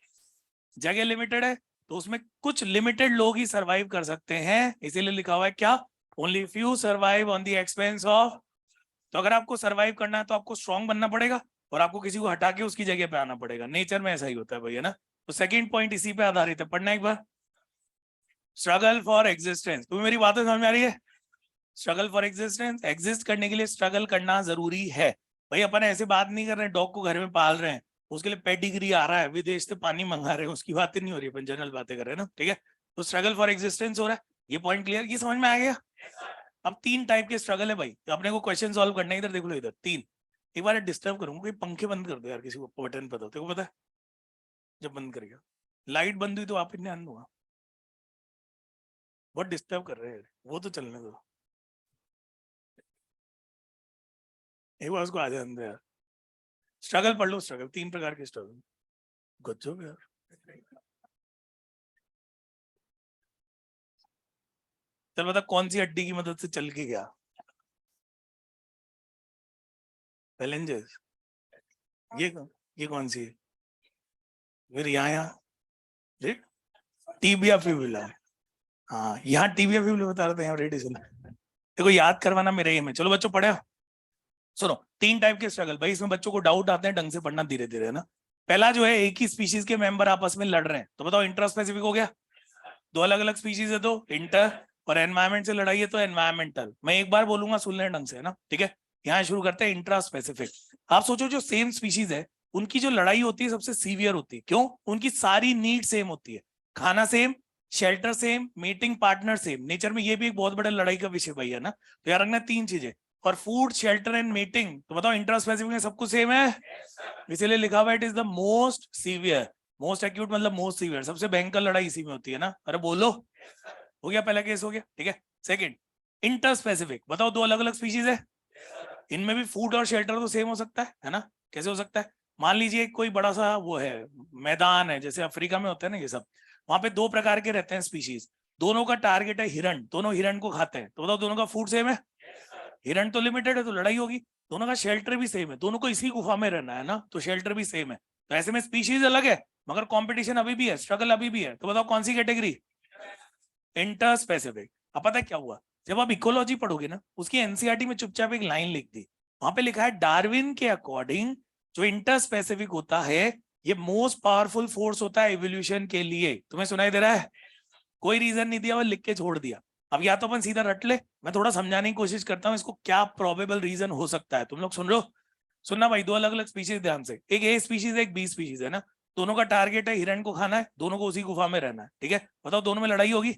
जगह लिमिटेड है, तो उसमें कुछ लिमिटेड लोग ही सरवाइव कर सकते हैं, इसीलिए लिखा हुआ है क्या, only few survive on the expense of. तो अगर आपको सरवाइव करना है तो आपको स्ट्रॉन्ग बनना पड़ेगा, और आपको किसी को हटा के उसकी जगह पे आना पड़ेगा, नेचर में ऐसा ही होता है भैया ना। तो सेकंड पॉइंट इसी पे आधारित है, पढ़ना एक बार, स्ट्रगल फॉर एग्जिस्टेंस। तुम्हें मेरी बातें समझ में आ रही है? स्ट्रगल फॉर एग्जिस्टेंस, एग्जिस्ट करने के लिए स्ट्रगल करना जरूरी है भाई। अपन ऐसे बात नहीं कर रहे हैं डॉग को घर में पाल रहे हैं, उसके लिए पेडिग्री आ रहा है, विदेश से पानी मंगा रहे हैं, उसकी बातें नहीं हो रही, अपन जनरल बातें कर रहे हैं ना, ठीक है। तो स्ट्रगल फॉर एग्जिस्टेंस हो रहा है, ये पॉइंट क्लियर, ये समझ में आ गया। अब 3 टाइप के स्ट्रगल है भाई, तो अपने को क्वेश्चन सॉल्व करना है, इधर देख लो, इधर 3। एक बार डिस्टर्ब करूंगा, कोई पंखे बंद कर दो यार, किसी को बटन पता हो, तेरे को पता है जब बंद करेगा, लाइट बंद हुई तो आप ही ध्यान दूंगा, बहुत डिस्टर्ब कर रहे हैं, वो तो चलने दो, एक बार उसको आ जाने दो यार। स्ट्रगल पढ़ लो, स्ट्रगल 3 प्रकार के स्ट्रगल, गजब यार। चल बता कौन सी हड्डी की मदद से चल के गया, फैलेंजेस, ये कौन सी है? फिर यहाँ टीबिया फिबुला, हाँ यहाँ टीबिया फिबुला बता रहे थे, यहाँ रेडिएशन। देखो याद करवाना मेरे एम है, चलो बच्चों पढ़े, सुनो 3 टाइप के स्ट्रगल भाई, इसमें बच्चों को डाउट आते हैं, ढंग से पढ़ना धीरे धीरे, है ना। पहला जो है, एक ही स्पीशीज के मेंबर आपस में लड़ रहे हैं, तो बताओ इंटर स्पेसिफिक हो गया, 2 अलग अलग स्पीशीज है तो इंटर, और एनवायरमेंट से लड़ाई है तो एनवायरमेंटल। मैं एक बार बोलूंगा सुन लें ढंग से, है ना, ठीक है। यहाँ शुरू करते हैं इंट्रा स्पेसिफिक। आप सोचो जो सेम स्पीशीज है उनकी जो लड़ाई होती है सबसे सीवियर होती है, क्यों? उनकी सारी नीड सेम होती है, खाना same, shelter same, meeting partner same. Nature में ये भी एक बहुत बड़ा लड़ाई का विषय भाई, है ना। तो यार रखना 3 चीजें, और फूड शेल्टर एंड मीटिंग, तो बताओ इंट्रा स्पेसिफिक में सब कुछ सेम है, इसीलिए लिखा हुआ it is the most severe. Most acute मतलब मोस्ट सीवियर, सबसे भयंकर लड़ाई इसी में होती है ना। अरे बोलो, हो गया पहला केस, हो गया, ठीक है। सेकंड, इंटर स्पेसिफिक, बताओ दो अलग अलग स्पीशीज है, इनमें भी फूड और शेल्टर तो सेम हो सकता है ना? कैसे हो सकता है? मान लीजिए कोई बड़ा सा वो है, मैदान है, जैसे अफ्रीका में होता है ना ये सब, वहां पे दो प्रकार के रहते हैं स्पीशीज, दोनों का टारगेट है हिरण, दोनों हिरण को खाते हैं, तो बताओ दोनों का फूड सेम है? हिरण तो लिमिटेड है तो लड़ाई होगी। दोनों का शेल्टर भी सेम है, दोनों को इसी गुफा में रहना है ना, तो शेल्टर भी सेम है। तो ऐसे में स्पीशीज अलग है मगर कंपटीशन अभी भी है, स्ट्रगल अभी भी है, तो बताओ कौन सी कैटेगरी? Inter specific. अब पता है क्या हुआ, जब आप इकोलॉजी पढ़ोगे ना, उसकी एनसीईआरटी में चुपचाप एक लाइन लिख दी, वहां पे लिखा है डार्विन के अकॉर्डिंग जो इंटर स्पेसिफिक होता है ये मोस्ट पावरफुल फोर्स होता है इवोल्यूशन के लिए। तुम्हें सुनाई दे रहा है? कोई रीजन नहीं दिया, वो लिख के छोड़ दिया। अब या तो अपन सीधा रट ले, मैं थोड़ा समझाने की कोशिश करता हूँ इसको, क्या प्रोबेबल रीजन हो सकता है। तुम लोग सुन रहे हो? सुनना भाई, दो अलग अलग स्पीशीज ध्यान से, एक ए स्पीशीज है एक बी स्पीशीज है ना, दोनों का टारगेट है हिरण को खाना है, दोनों को उसी गुफा में रहना है, ठीक है। बताओ दोनों में लड़ाई होगी,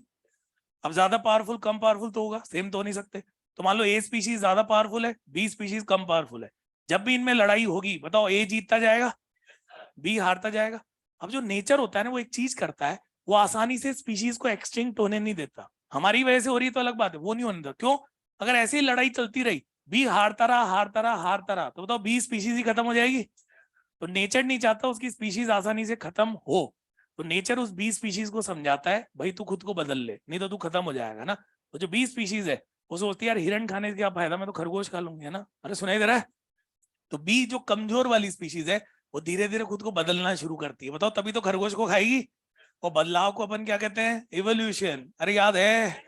अब ज्यादा पावरफुल कम पावरफुल तो होगा, सेम तो हो नहीं सकते। तो मान लो ए स्पीशीज ज्यादा पावरफुल है, बी स्पीशीज कम पावरफुल है, जब भी इनमें लड़ाई होगी बताओ ए जीतता जाएगा, बी हारता जाएगा। अब जो नेचर होता है ना, वो एक चीज करता है, वो आसानी से स्पीशीज को एक्सटिंक्ट होने नहीं देता। हमारी वजह से हो रही है तो अलग बात है, वो नहीं होने देता। क्यों? अगर ऐसी लड़ाई चलती रही, बी हारता रहा हारता रहा हारता रहा, तो बताओ बी स्पीशीज ही खत्म हो जाएगी। तो नेचर नहीं चाहता उसकी स्पीशीज आसानी से खत्म हो, तो नेचर उस बी स्पीशीज को समझाता है भाई तू खुद को बदल ले, नहीं तो तू खत्म हो जाएगा ना। तो जो बी स्पीशीज है वो सोचती है यार हिरण खाने से क्या फायदा, मैं तो खरगोश खा लूंगी, है ना। अरे सुनाई दे रहा है? तो बी जो कमजोर वाली स्पीशीज है वो धीरे धीरे खुद को बदलना शुरू करती है, बताओ तभी तो खरगोश को खाएगी। और बदलाव को अपन क्या कहते हैं? इवोल्यूशन। अरे याद है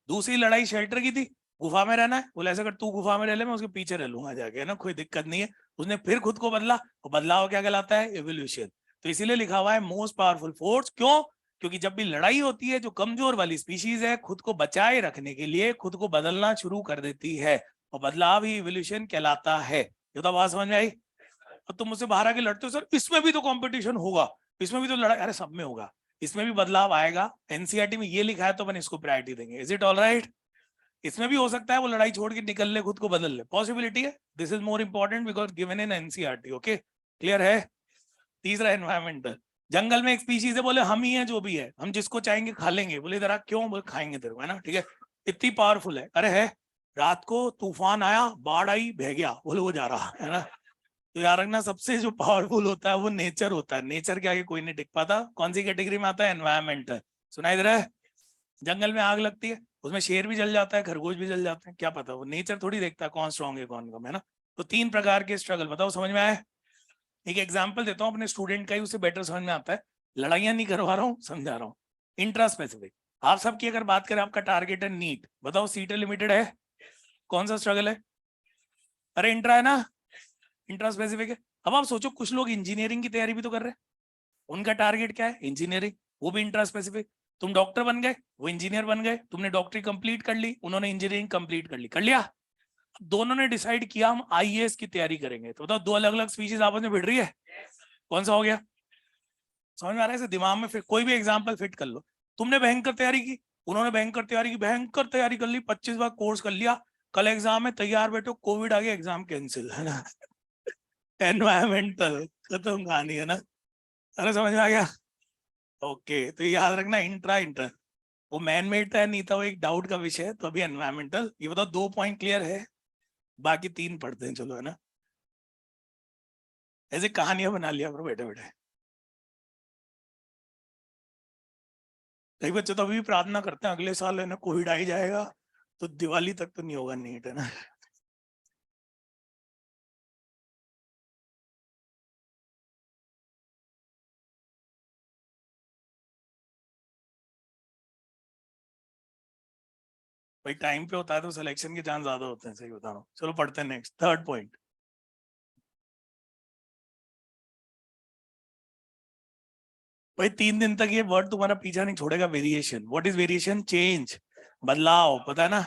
दूसरी लड़ाई शेल्टर की थी, गुफा में रहना है, बोले ऐसा कर तू गुफा में रह ले, मैं उसके पीछे रह लूंगा जाके, है ना, कोई दिक्कत नहीं है। उसने फिर खुद को बदला, और बदलाव क्या कहलाता है? इवोल्यूशन। तो इसीलिए लिखा हुआ है मोस्ट पावरफुल फोर्स। क्यों? क्योंकि जब भी लड़ाई होती है, जो कमजोर वाली स्पीशीज है खुद को बचाए रखने के लिए खुद को बदलना शुरू कर देती है, और बदलाव ही इवोल्यूशन कहलाता है। ये तो बात समझ में आई? और तुम मुझसे बाहर आके लड़ते हो सर इसमें भी तो कंपटीशन होगा, इसमें भी तो लड़ाई, अरे सब में होगा, इसमें भी बदलाव आएगा। एनसीईआरटी में ये लिखा है तो अपन इसको प्रायोरिटी देंगे। Is it all right? इसमें भी हो सकता है वो लड़ाई छोड़ के निकल ले, खुद को बदल ले, पॉसिबिलिटी है। This is more important because given in NCERT. Okay, clear है? तीसरा, एनवायरमेंटल। जंगल में एक स्पीशीज है, बोले हम ही हैं जो भी है, हम जिसको चाहेंगे खा लेंगे, बोले इधर आ, क्यों? बोले खाएंगे तेरे को, है ना, ठीक है। इतनी पावरफुल है, अरे है। रात को तूफान आया, बाढ़ आई, बह गया, बोले वो जा रहा है ना। तो यार रखना, सबसे जो पावरफुल होता है वो नेचर होता है, नेचर के आगे कोई नहीं टिक पाता। कौन सी कैटेगरी में आता है? एनवायरमेंटल। सुनाई दे रहा है? जंगल में आग लगती है, उसमें शेर भी जल जाता है, खरगोश भी जल जाते हैं, क्या पता, वो नेचर थोड़ी देखता है कौन स्ट्रॉन्ग है कौन कम, है ना। तो तीन प्रकार के स्ट्रगल, बताओ समझ में आया? एक एग्जाम्पल देता हूँ अपने स्टूडेंट का ही, उसे बेटर समझ में आता है। लड़ाइयां नहीं करवा रहा हूँ, समझा रहा हूँ। इंट्रा स्पेसिफिक, आप सबकी अगर बात करें, आपका टारगेट है नीट, बताओ सीटें लिमिटेड है, कौन सा स्ट्रगल है? अरे इंट्रा है ना, इंट्रा स्पेसिफिक है। अब आप सोचो कुछ लोग इंजीनियरिंग की तैयारी भी तो कर रहे हैं, उनका टारगेट क्या है? इंजीनियरिंग, वो भी इंट्रा स्पेसिफिक। तुम डॉक्टर बन गए, वो इंजीनियर बन गए, तुमने डॉक्टरी कंप्लीट कर ली, उन्होंने इंजीनियरिंग कंप्लीट कर ली, कर लिया। दोनों ने डिसाइड किया हम आईएएस की तैयारी करेंगे, तो बताओ दो अलग अलग स्पीशीज आपस में भिड़ रही है, कौन सा हो गया? समझ में आ रहा है? दिमाग में फिर कोई भी एग्जाम्पल फिट कर लो। तुमने भयंकर तैयारी की, उन्होंने भयंकर तैयारी की, भयंकर तैयारी कर ली, 25 बार कोर्स कर लिया, कल एग्जाम है, तैयार बैठो, कोविड आ गया, एग्जाम कैंसिल, है ना। एनवायरमेंटल, खत्म कहानी, है ना। अरे समझ में आ गया? ओके, तो याद रखना, इंट्रा इंटर, वो मैन मेड था नहीं था, वो एक डाउट का विषय है। तो अभी एनवायरमेंटल, ये बताओ दो पॉइंट क्लियर है, बाकी तीन पढ़ते हैं, चलो, है ना। ऐसे कहानियां बना लिया करो बैठे बैठे। कई बच्चे तो अभी भी प्रार्थना करते हैं अगले साल है ना कोविड आ ही जाएगा, तो दिवाली तक तो नहीं होगा नीट, है ना। भाई टाइम पे होता है तो सिलेक्शन के चांस ज्यादा होते हैं, सही बता रहा हूँ। चलो पढ़ते हैं नेक्स्ट, थर्ड पॉइंट। भाई 3 दिन तक ये वर्ड तुम्हारा पीछा नहीं छोड़ेगा, variation. What is variation? Change, बदलाव, पता है ना।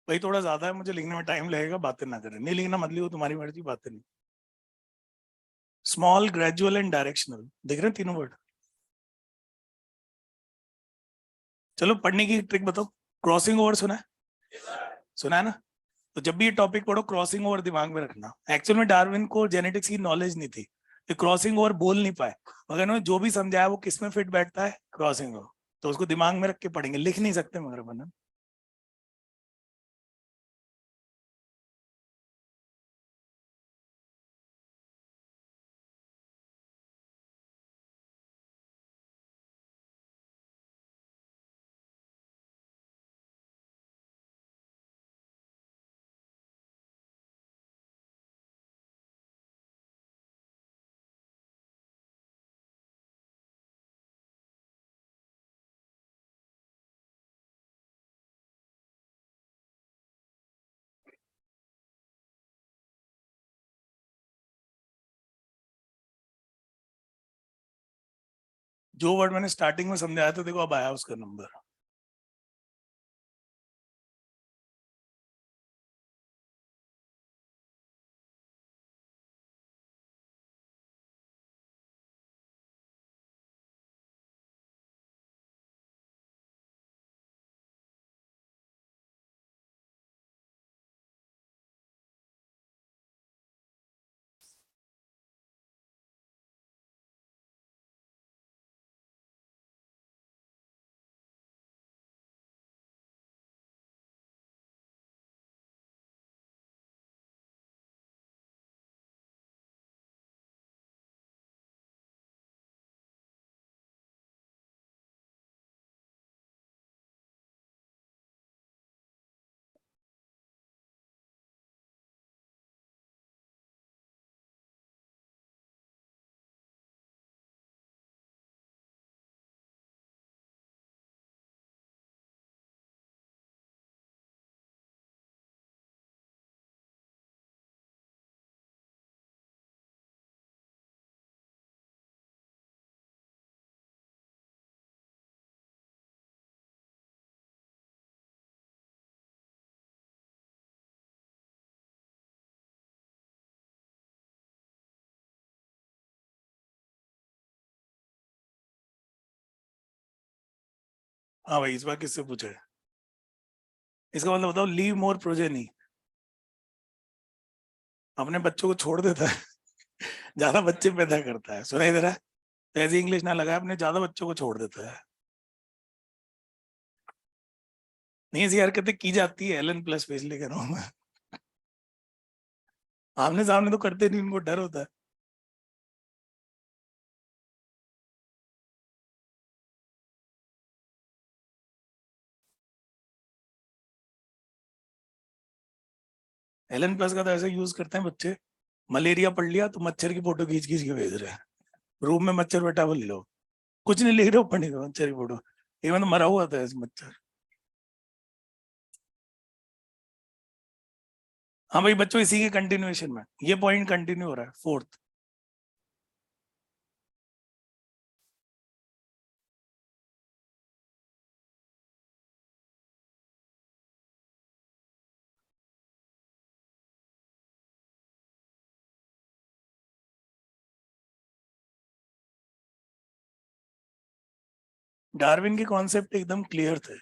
भाई थोड़ा ज्यादा है, मुझे लिखने में टाइम लगेगा, बातें ना करें। नहीं लिखना मत लिखो, तुम्हारी मर्जी, बातें नहीं। स्मॉल, ग्रेजुअल एंड डायरेक्शनल, देख रहे हैं तीनों वर्ड। चलो पढ़ने की ट्रिक बताओ। क्रॉसिंग ओवर सुना है? सुना है ना? तो जब भी ये टॉपिक पढ़ो, क्रॉसिंग ओवर दिमाग में रखना। एक्चुअल में डार्विन को जेनेटिक्स की नॉलेज नहीं थी, ये क्रॉसिंग ओवर बोल नहीं पाए, मगर उन्होंने जो भी समझाया वो किस में फिट बैठता है, क्रॉसिंग ओवर। तो उसको दिमाग में रख के पढ़ेंगे, लिख नहीं सकते मगर अपन। जो वर्ड मैंने स्टार्टिंग में समझाया था, देखो अब आया उसका नंबर। हाँ भाई, इस बार किससे पूछा है? इसका मतलब बताओ, लीव मोर प्रोजेनी। अपने बच्चों को छोड़ देता है, ज्यादा बच्चे पैदा करता है। सुना इधर है? तो ऐसी इंग्लिश ना लगाए, अपने ज्यादा बच्चों को छोड़ देता है। नहीं, ऐसी हरकतें की जाती है, एलन प्लस पे इसलिए कह रहा हूँ मैं। आमने सामने तो करते नहीं, उनको डर होता है। एलन प्लस का तो ऐसे यूज करते हैं बच्चे, मलेरिया पड़ लिया तो मच्छर की फोटो खींच खींच के भेज रहे हैं, रूम में मच्छर बैठा हुआ, ले लो। कुछ नहीं लिख रहे हो, पढ़ने का मच्छर की फोटो। इवन तो मरा हुआ था ऐसे मच्छर। हाँ भाई बच्चों, इसी के कंटिन्यूएशन में ये पॉइंट कंटिन्यू हो रहा है, फोर्थ। डार्विन के कॉन्सेप्ट एकदम क्लियर थे।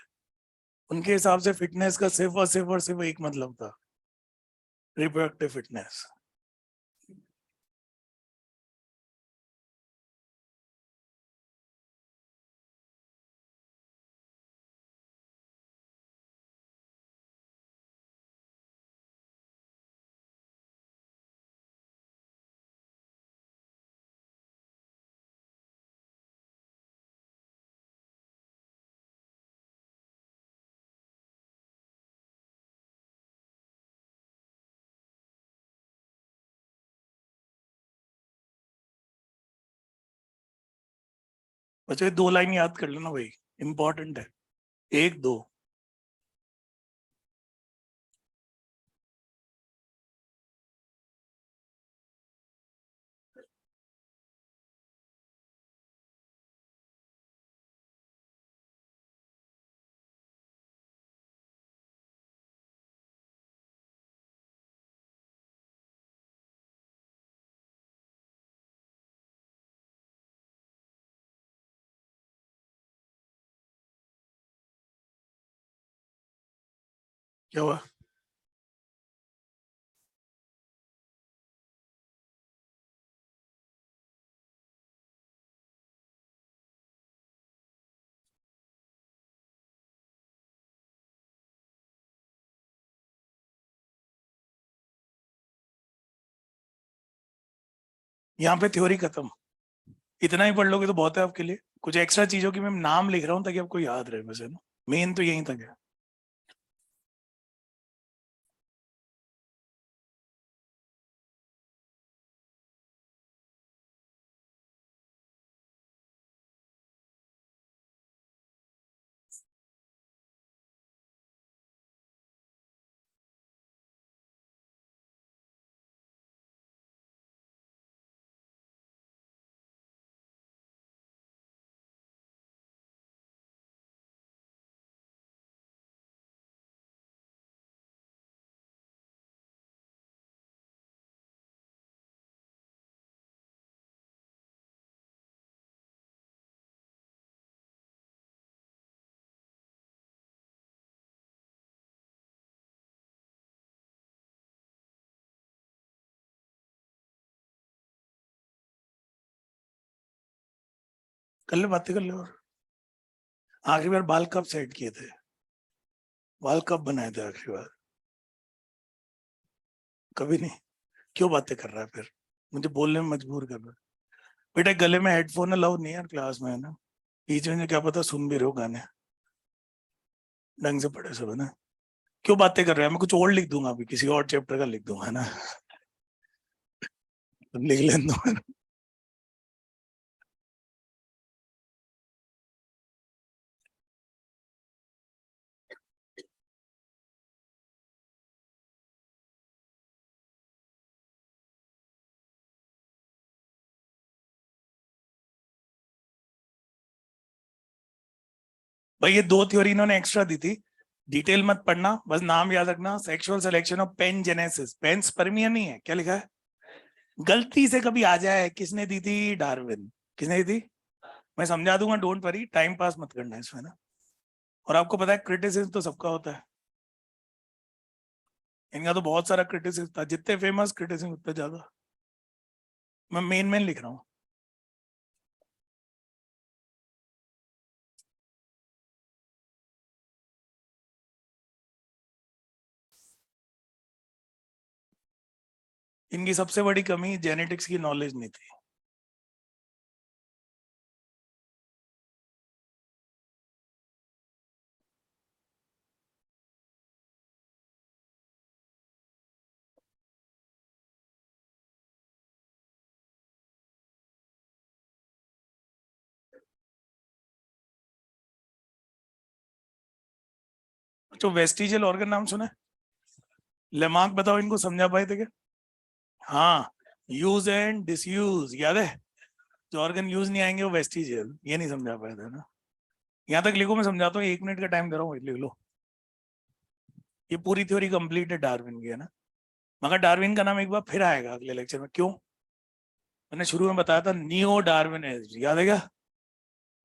उनके हिसाब से फिटनेस का सिर्फ एक मतलब था, रिप्रोडक्टिव फिटनेस। बच्चों ये दो लाइन याद कर लेना भाई, इंपॉर्टेंट है। एक दो। क्या हुआ? यहाँ पे थ्योरी खत्म, इतना ही पढ़ लोगे तो बहुत है आपके लिए। कुछ एक्स्ट्रा चीजों की मैं नाम लिख रहा हूँ ताकि आपको याद रहे, वैसे ना मेन तो यहीं तक है। कर ले, बातें कर ले। और आखिरी बार बाल कब सेट किए थे? बाल कब बनाए थे आखिरी बार? कभी नहीं। क्यों बातें कर रहा है फिर? मुझे बोलने में मजबूर कर रहा है। बेटा गले में हेडफोन अलाउड नहीं है यार क्लास में, है ना। बीच में क्या पता सुन भी रहे हो गाने। ढंग से पढ़े सब, है ना। क्यों बातें कर रहे हैं? मैं कुछ और लिख दूंगा, अभी किसी और चैप्टर का लिख दूंगा, है ना। लिख लेने दो। भाई ये दो थ्योरी इन्होंने एक्स्ट्रा दी थी। डिटेल मत पढ़ना, बस नाम याद रखना। Sexual selection of pangenesis, panspermia नहीं है, क्या लिखा है? गलती से कभी आ जाए, किसने दी थी? डार्विन। किसने दी थी? मैं समझा दूंगा, डोंट वरी, टाइम पास मत करना इसमें ना। और आपको पता है क्रिटिसिज्म तो सबका होता है। इनका तो बहुत सारा क्रिटिसिज्म था, जितने फेमस क्रिटिसिज्म उतने ज्यादा। मैं मेन मेन लिख रहा हूँ। इनकी सबसे बड़ी कमी जेनेटिक्स की नॉलेज नहीं थी। जो वेस्टिजियल ऑर्गन नाम सुना है? लेमार्क बताओ, इनको समझा पाए थे क्या? हाँ, यूज एंड डिसयूज याद है। जो ऑर्गन यूज नहीं आएंगे वो वेस्टिजियल, ये नहीं समझा पाए थे ना। यहाँ तक लिखो, मैं समझाता हूँ, 1 मिनट का टाइम दे रहा हूँ, लिख लो। ये पूरी थ्योरी कंप्लीट है डार्विन की, है ना। मगर डार्विन का नाम एक बार फिर आएगा अगले लेक्चर में, क्यों? मैंने शुरू में बताया था, नियो डार्विन, याद है क्या?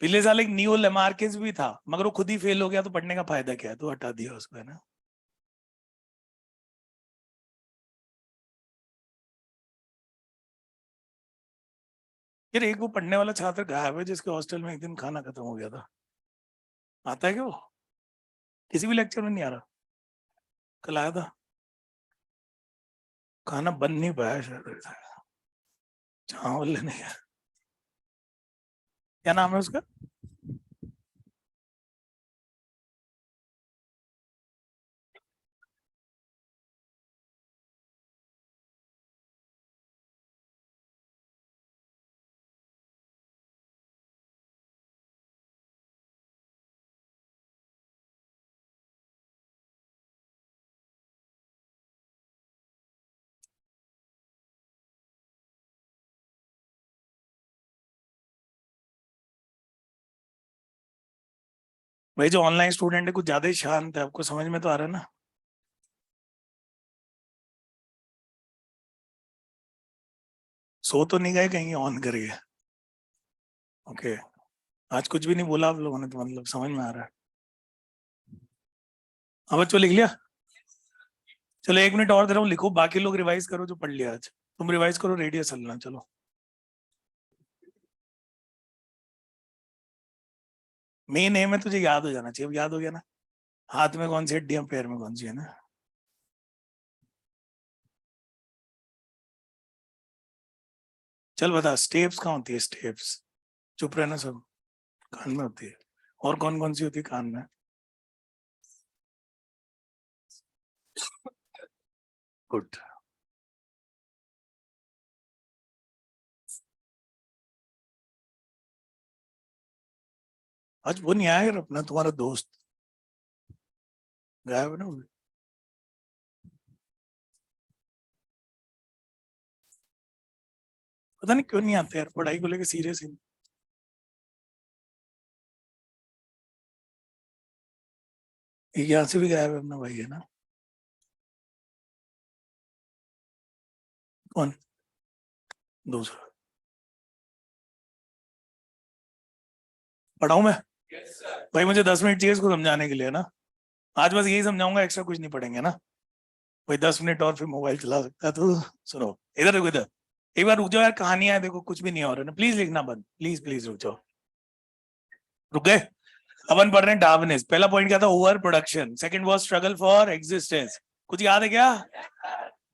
पिछले साल एक नियो लेमार्किस भी था, मगर वो खुद ही फेल हो गया, तो पढ़ने का फायदा क्या है, तो हटा दिया उसको, है ना। यार एक वो पढ़ने वाला छात्र गायब है, जिसके हॉस्टल में एक दिन खाना खत्म हो गया था। आता है क्या वो? किसी भी लेक्चर में नहीं आ रहा। कल आया था, खाना बन नहीं पाया शायद, चावल लेने गया। क्या नाम है उसका? भाई जो ऑनलाइन स्टूडेंट है कुछ ज्यादा ही शांत है, आपको समझ में तो आ रहा है ना। सो तो नहीं गए कहीं ऑन करके? ओके। आज कुछ भी नहीं बोला आप लोगों ने, तो मतलब समझ में आ रहा है। हाँ बच्चों, लिख लिया? चलो 1 मिनट और दे रहा हूँ, लिखो, बाकी लोग रिवाइज करो जो पढ़ लिया आज, तुम रिवाइज करो, रेडियस चलना। चलो मेन एम है तुझे याद हो जाना चाहिए, अब याद हो गया ना, हाथ में कौन सी हड्डियां, पैर में कौन सी है ना। चल बता, स्टेप्स कहाँ होती है, स्टेप्स, चुप रहना सब, कान में होती है। और कौन कौन सी होती है कान में? गुड। आज वो नहीं आया यार अपना तुम्हारा दोस्त, गायब है ना वो। पता नहीं क्यों नहीं आते यार, पढ़ाई को लेके सीरियस ही। यहाँ से भी गायब है अपना भाई, है ना? कौन? दूसरा पढ़ाऊं मैं? भाई मुझे 10 मिनट चाहिए इसको समझाने के लिए ना, आज बस यही समझाऊंगा, एक्स्ट्रा कुछ नहीं पढ़ेंगे ना। भाई 10 मिनट और फिर मोबाइल चला सकता है तो। सुनो, इधर देखो, इधर एक बार रुक जाओ यार, कहानियां है देखो, कुछ भी नहीं हो रहा है ना, प्लीज लिखना बंद, प्लीज प्लीज रुक जाओ। रुक गए? अपन पढ़ रहे हैं डार्विनिज्म। पहला पॉइंट क्या था? Over production. Second was struggle for existence. कुछ याद है क्या?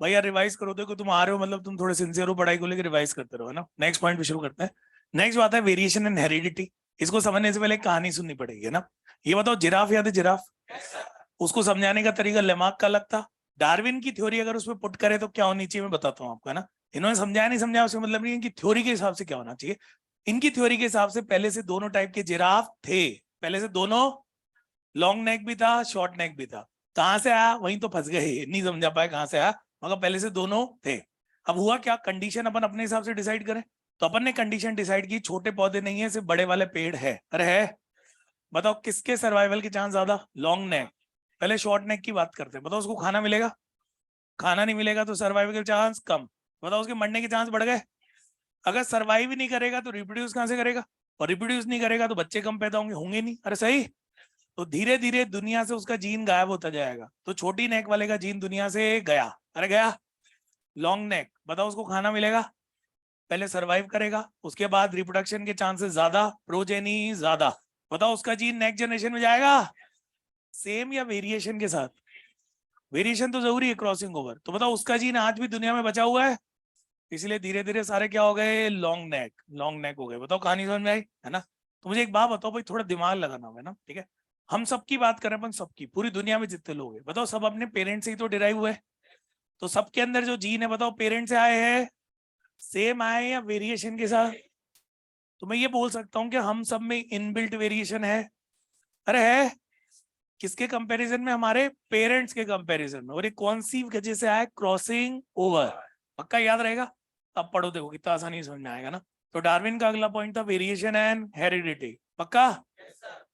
भाई यार रिवाइज करो, देखो तुम आ रहे हो मतलब तुम थोड़े सिंसियर हो, पढ़ाई को लेकर रिवाइज करते रहो, है ना। नेक्स्ट पॉइंट पे शुरू करते हैं। नेक्स्ट बात है वेरिएशन इन हेरिडिटी। इसको समझने से पहले एक कहानी सुननी पड़ेगी, है ना। ये बताओ, जिराफ याद है, जिराफ? उसको समझाने का तरीका लेमार्क का अलग था। डार्विन की थ्योरी अगर उसमें पुट करे तो क्या होनी चाहिए, मैं बताता हूँ आपको, है ना। इन्होंने समझाया नहीं समझाया उसका मतलब नहीं, इनकी थ्योरी के हिसाब से क्या होना चाहिए। इनकी थ्योरी के हिसाब से पहले से दोनों टाइप के जिराफ थे, पहले से दोनों, लॉन्ग नेक भी था, शॉर्ट नेक भी था। कहां से आया, वहीं तो फंस गए, नहीं समझा पाए कहां से आया, मगर पहले से दोनों थे। अब हुआ क्या, कंडीशन अपन अपने हिसाब से डिसाइड करें। तो अपन ने कंडीशन डिसाइड की, छोटे पौधे नहीं है, सिर्फ बड़े वाले पेड़ है। अरे है, बताओ किसके सर्वाइवल के चांस ज्यादा? Long neck. पहले शॉर्ट नेक की बात करते हैं, बताओ उसको खाना मिलेगा? खाना नहीं मिलेगा तो सर्वाइवल के चांस कम। बताओ उसके मरने के चांस बढ़ गए। अगर सर्वाइव ही नहीं करेगा तो रिप्रोड्यूस कहां से करेगा, और रिप्रोड्यूस नहीं करेगा तो बच्चे कम पैदा होंगे, होंगे नहीं। अरे सही। तो धीरे धीरे दुनिया से उसका जीन गायब होता जाएगा, तो छोटी नेक वाले का जीन दुनिया से गया। अरे गया। लॉन्ग नेक, बताओ उसको खाना मिलेगा, पहले सरवाइव करेगा, उसके बाद रिप्रोडक्शन के चांसेस ज्यादा, प्रोजेनी ज्यादा। बताओ उसका जीन नेक्स्ट जनरेशन में जाएगा सेम या वेरिएशन के साथ? वेरिएशन तो जरूरी है, क्रॉसिंग ओवर। तो बताओ उसका जीन आज भी दुनिया में बचा हुआ है, इसलिए धीरे धीरे सारे क्या हो गए, लॉन्ग नेक, लॉन्ग नेक हो गए। बताओ कहानी समझ में आई, है ना। तो मुझे एक बात बताओ भाई, थोड़ा दिमाग लगाना होगा ना, ठीक है। हम सबकी बात करें, अपन सबकी, पूरी दुनिया में जितने लोग हैं, बताओ सब अपने पेरेंट्स से ही तो डिराइव हुए। तो सबके अंदर जो जीन है, बताओ पेरेंट्स से आए हैं, सेम आए या वेरिएशन के साथ? तो मैं ये बोल सकता हूँ कि हम सब में इनबिल्ट वेरिएशन है। अरे है। किसके कंपैरिजन में? हमारे पेरेंट्स के कंपैरिजन में। और ये कौन सी वजह से आया? Crossing over. पक्का याद रहेगा? अब पढ़ो, देखो कितना आसानी समझ में आएगा ना। तो डार्विन का अगला पॉइंट था वेरिएशन एंड हेरिडिटी। पक्का?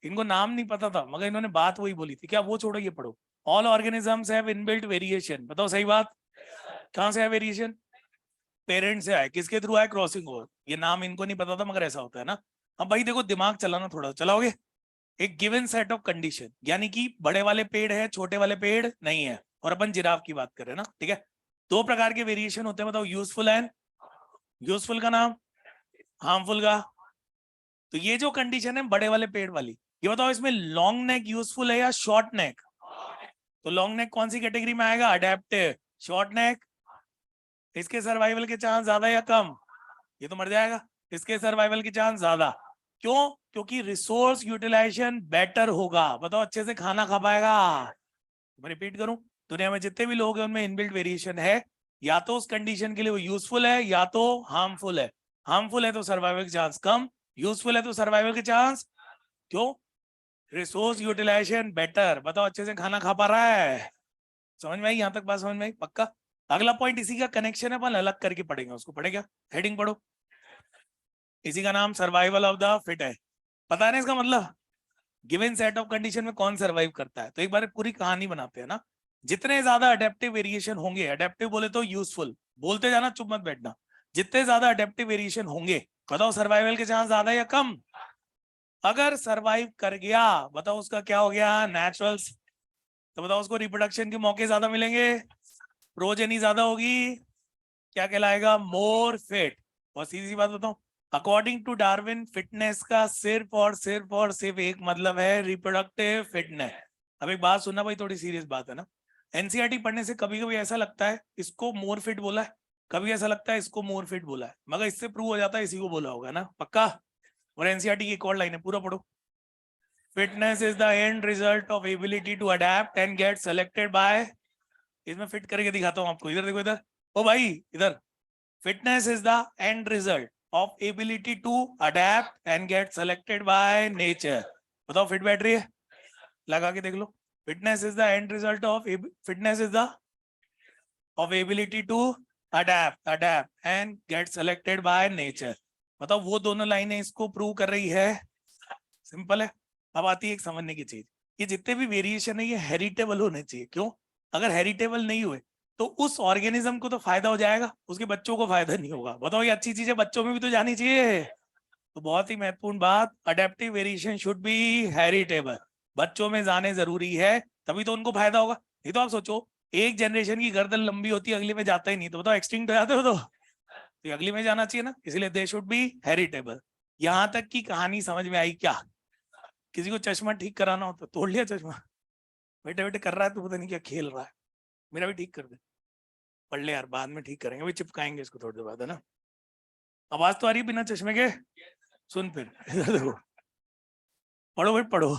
इनको नाम नहीं पता था, मगर इन्होंने बात वही बोली थी। क्या वो छोड़ो, ये पढ़ो। All organisms have inbuilt variation. बताओ सही बात। कहां से है वेरिएशन? पेरेंट्स से आए। किसके थ्रू आए? Crossing over. ये नाम इनको नहीं पता था, मगर ऐसा होता है ना। अब भाई देखो, दिमाग चलाना थोड़ा चलाओगे। एक गिवन सेट ऑफ कंडीशन, यानी कि बड़े वाले पेड़ है, छोटे वाले पेड़ नहीं है, और अपन जिराफ की बात करें ना, ठीक है। दो प्रकार के वेरिएशन होते हैं, बताओ, यूजफुल एंड, यूजफुल का नाम, हार्मफुल का। तो ये जो कंडीशन है बड़े वाले पेड़ वाली, ये बताओ इसमें लॉन्ग नेक यूजफुल है या शॉर्ट नेक? तो लॉन्ग नेक कौन सी कैटेगरी में आएगा? अडेप्टिव। शॉर्ट नेक, इसके सर्वाइवल के चांस ज्यादा या कम? ये तो मर जाएगा। इसके सर्वाइवल के चांस ज्यादा। क्यों? क्योंकि रिसोर्स यूटिलाइजेशन बेटर होगा। बताओ अच्छे से खाना खा पाएगा। मैं रिपीट करूं, दुनिया में जितने भी लोग हैं उनमें इनबिल्ट वेरिएशन है, या तो उस कंडीशन के लिए वो यूजफुल है या तो हार्मफुल है। हार्मफुल है तो सर्वाइवल के चांस कम, यूजफुल है तो सर्वाइवल के चांस। क्यों? Resource utilisation better. बताओ अच्छे से खाना खा पा रहा है? समझ में आई? यहां तक बात समझ में आई? पक्का? अगला पॉइंट इसी का कनेक्शन है, अपन अलग करके पढ़ेंगे उसको। पढ़ेगा, हेडिंग पढ़ो। इसी का नाम सर्वाइवल ऑफ द फिट है। पता है ना इसका मतलब? गिवन सेट ऑफ कंडीशन में कौन सर्वाइव करता है। तो एक बार पूरी कहानी बनाते हैं ना। जितने ज्यादा अडेप्टिव वेरिएशन होंगे, अडेप्टिव बोले तो यूजफुल, बोलते जाना, चुप मत बैठना। जितने ज्यादा अडेप्टिव वेरिएशन होंगे, बताओ सर्वाइवल के चांस ज्यादा या कम? अगर सर्वाइव कर गया, बताओ उसका क्या हो गया, नेचुरल। तो बताओ उसको रिप्रोडक्शन के मौके ज्यादा मिलेंगे। प्रोजेनी ज्यादा होगी, क्या कहलाएगा? मोर फिट। और सीधी सी बात बताऊं, अकॉर्डिंग टू डार्विन फिटनेस का सिर्फ एक मतलब है, रिप्रोडक्टिव फिटनेस। अब एक बात सुनना भाई, थोड़ी सीरियस बात है ना। एनसीईआरटी पढ़ने से कभी कभी ऐसा लगता है इसको मोर फिट बोला है, कभी ऐसा लगता है इसको मोर फिट बोला है, मगर इससे प्रूव हो जाता है इसी को बोला होगा ना, पक्का। और एनसीईआरटी की एक और लाइन है, पूरा पढ़ो। Fitness is the end result of ability to adapt and get selected by. इसमें फिट करके दिखाता हूँ आपको, इधर देखो इधर, ओ भाई इधर। Fitness is the end result of ability to adapt and get selected by nature. बताओ फिट बैठ रही है? लगा के देख लो। Fitness is the end result of, fitness is the of ability to adapt and get selected by nature. बताओ वो दोनों लाइनें इसको प्रूव कर रही है। सिंपल है। अब आती है एक समझने की चीज, ये जितने भी वेरिएशन है ये हेरिटेबल होने चाहिए। क्यों? अगर हेरिटेबल नहीं हुए तो उस ऑर्गेनिज्म को तो फायदा हो जाएगा, उसके बच्चों को फायदा नहीं होगा। बताओ ये अच्छी चीज है, बच्चों में भी तो जानी चाहिए। तो बहुत ही महत्वपूर्ण बात, adaptive variation should be heritable. बच्चों में जाने जरूरी है, तभी तो उनको फायदा होगा। नहीं तो आप सोचो, एक जनरेशन की गर्दन लंबी होती है, अगली में जाता ही नहीं, तो बताओ एक्सटिंक्ट हो जाते हो। तो अगली में जाना चाहिए ना, इसलिए दे शुड बी हेरिटेबल। यहां तक की कहानी समझ में आई क्या? किसी को चश्मा ठीक कराना हो तो तोड़ लिया चश्मा, बैठे बैठे कर रहा है तो पता नहीं क्या खेल रहा है, मेरा भी ठीक कर दे। पढ़ ले यार, बाद में ठीक करेंगे, भाई चिपकाएंगे इसको थोड़ी देर बाद, है ना। आवाज तो आ रही है बिना चश्मे के? सुन फिर इधर देखो, पढ़ो भाई पढ़ो।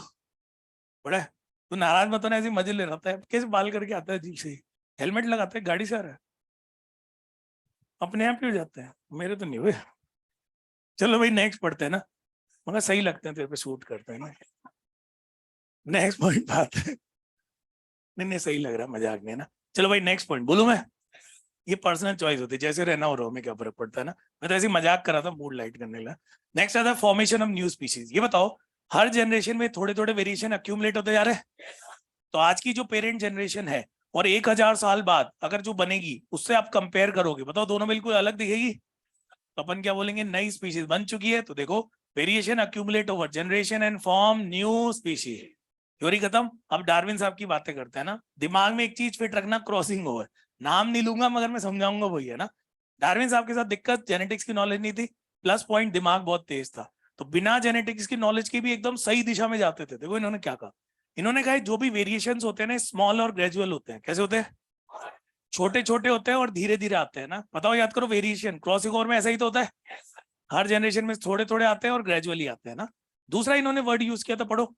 बड़ा तू नाराज मत होना, ऐसे मजे ले रहा था, कैसे बाल करके आता है अजीब से। हेलमेट लगाता है, गाड़ी से आ रहा है, अपने आप ही हो जाते हैं, मेरे तो नहीं हुए। चलो भाई नेक्स्ट पढ़ते हैं ना, मगर सही लगते हैं तेरे पे, सूट करते हैं ना। नेक्स्ट पॉइंट बात है, नहीं नहीं सही लग रहा है, मजाक नहीं है ना। चलो भाई नेक्स्ट पॉइंट बोलूं मैं, ये पर्सनल चॉइस होती है, जैसे रहना हो रहा में क्या फर्क पड़ता है ना। मैं तो ऐसे मजाक कर रहा था मूड लाइट करने के लिए। नेक्स्ट आता है फॉर्मेशन ऑफ न्यू स्पीशीज। ये बताओ, हर जनरेशन में थोड़े थोड़े वेरिएशन अक्यूमुलेट होते जा रहे हैं। तो आज की जो पेरेंट जनरेशन है और 1000 साल बाद अगर जो बनेगी उससे आप कंपेयर करोगे, बताओ दोनों बिल्कुल अलग दिखेगी। तो अपन क्या बोलेंगे, नई स्पीशीज बन चुकी है। तो देखो, variation accumulate over generation and form new species. Theory खत्म। अब डार्विन साहब की बातें करते हैं ना। दिमाग में एक चीज फिट रखना, क्रॉसिंग ओवर। नाम नहीं लूंगा मगर मैं समझाऊंगा वही, है ना। डार्विन साहब के साथ दिक्कत जेनेटिक्स की नॉलेज नहीं थी, प्लस पॉइंट दिमाग बहुत तेज था। तो बिना जेनेटिक्स की नॉलेज के भी एकदम सही दिशा में जाते थे। देखो इन्होंने क्या कहा, इन्होंने कहा जो भी वेरिएशंस होते हैं ना, स्मॉल और ग्रेजुअल होते हैं। कैसे होते हैं? छोटे छोटे होते हैं और धीरे धीरे आते हैं ना। बताओ याद करो, वेरिएशन क्रॉसिंग ओवर में ऐसा ही तो होता है, हर जनरेशन में थोड़े थोड़े आते हैं और ग्रेजुअली आते हैं ना। दूसरा इन्होंने वर्ड यूज किया था, पढ़ो।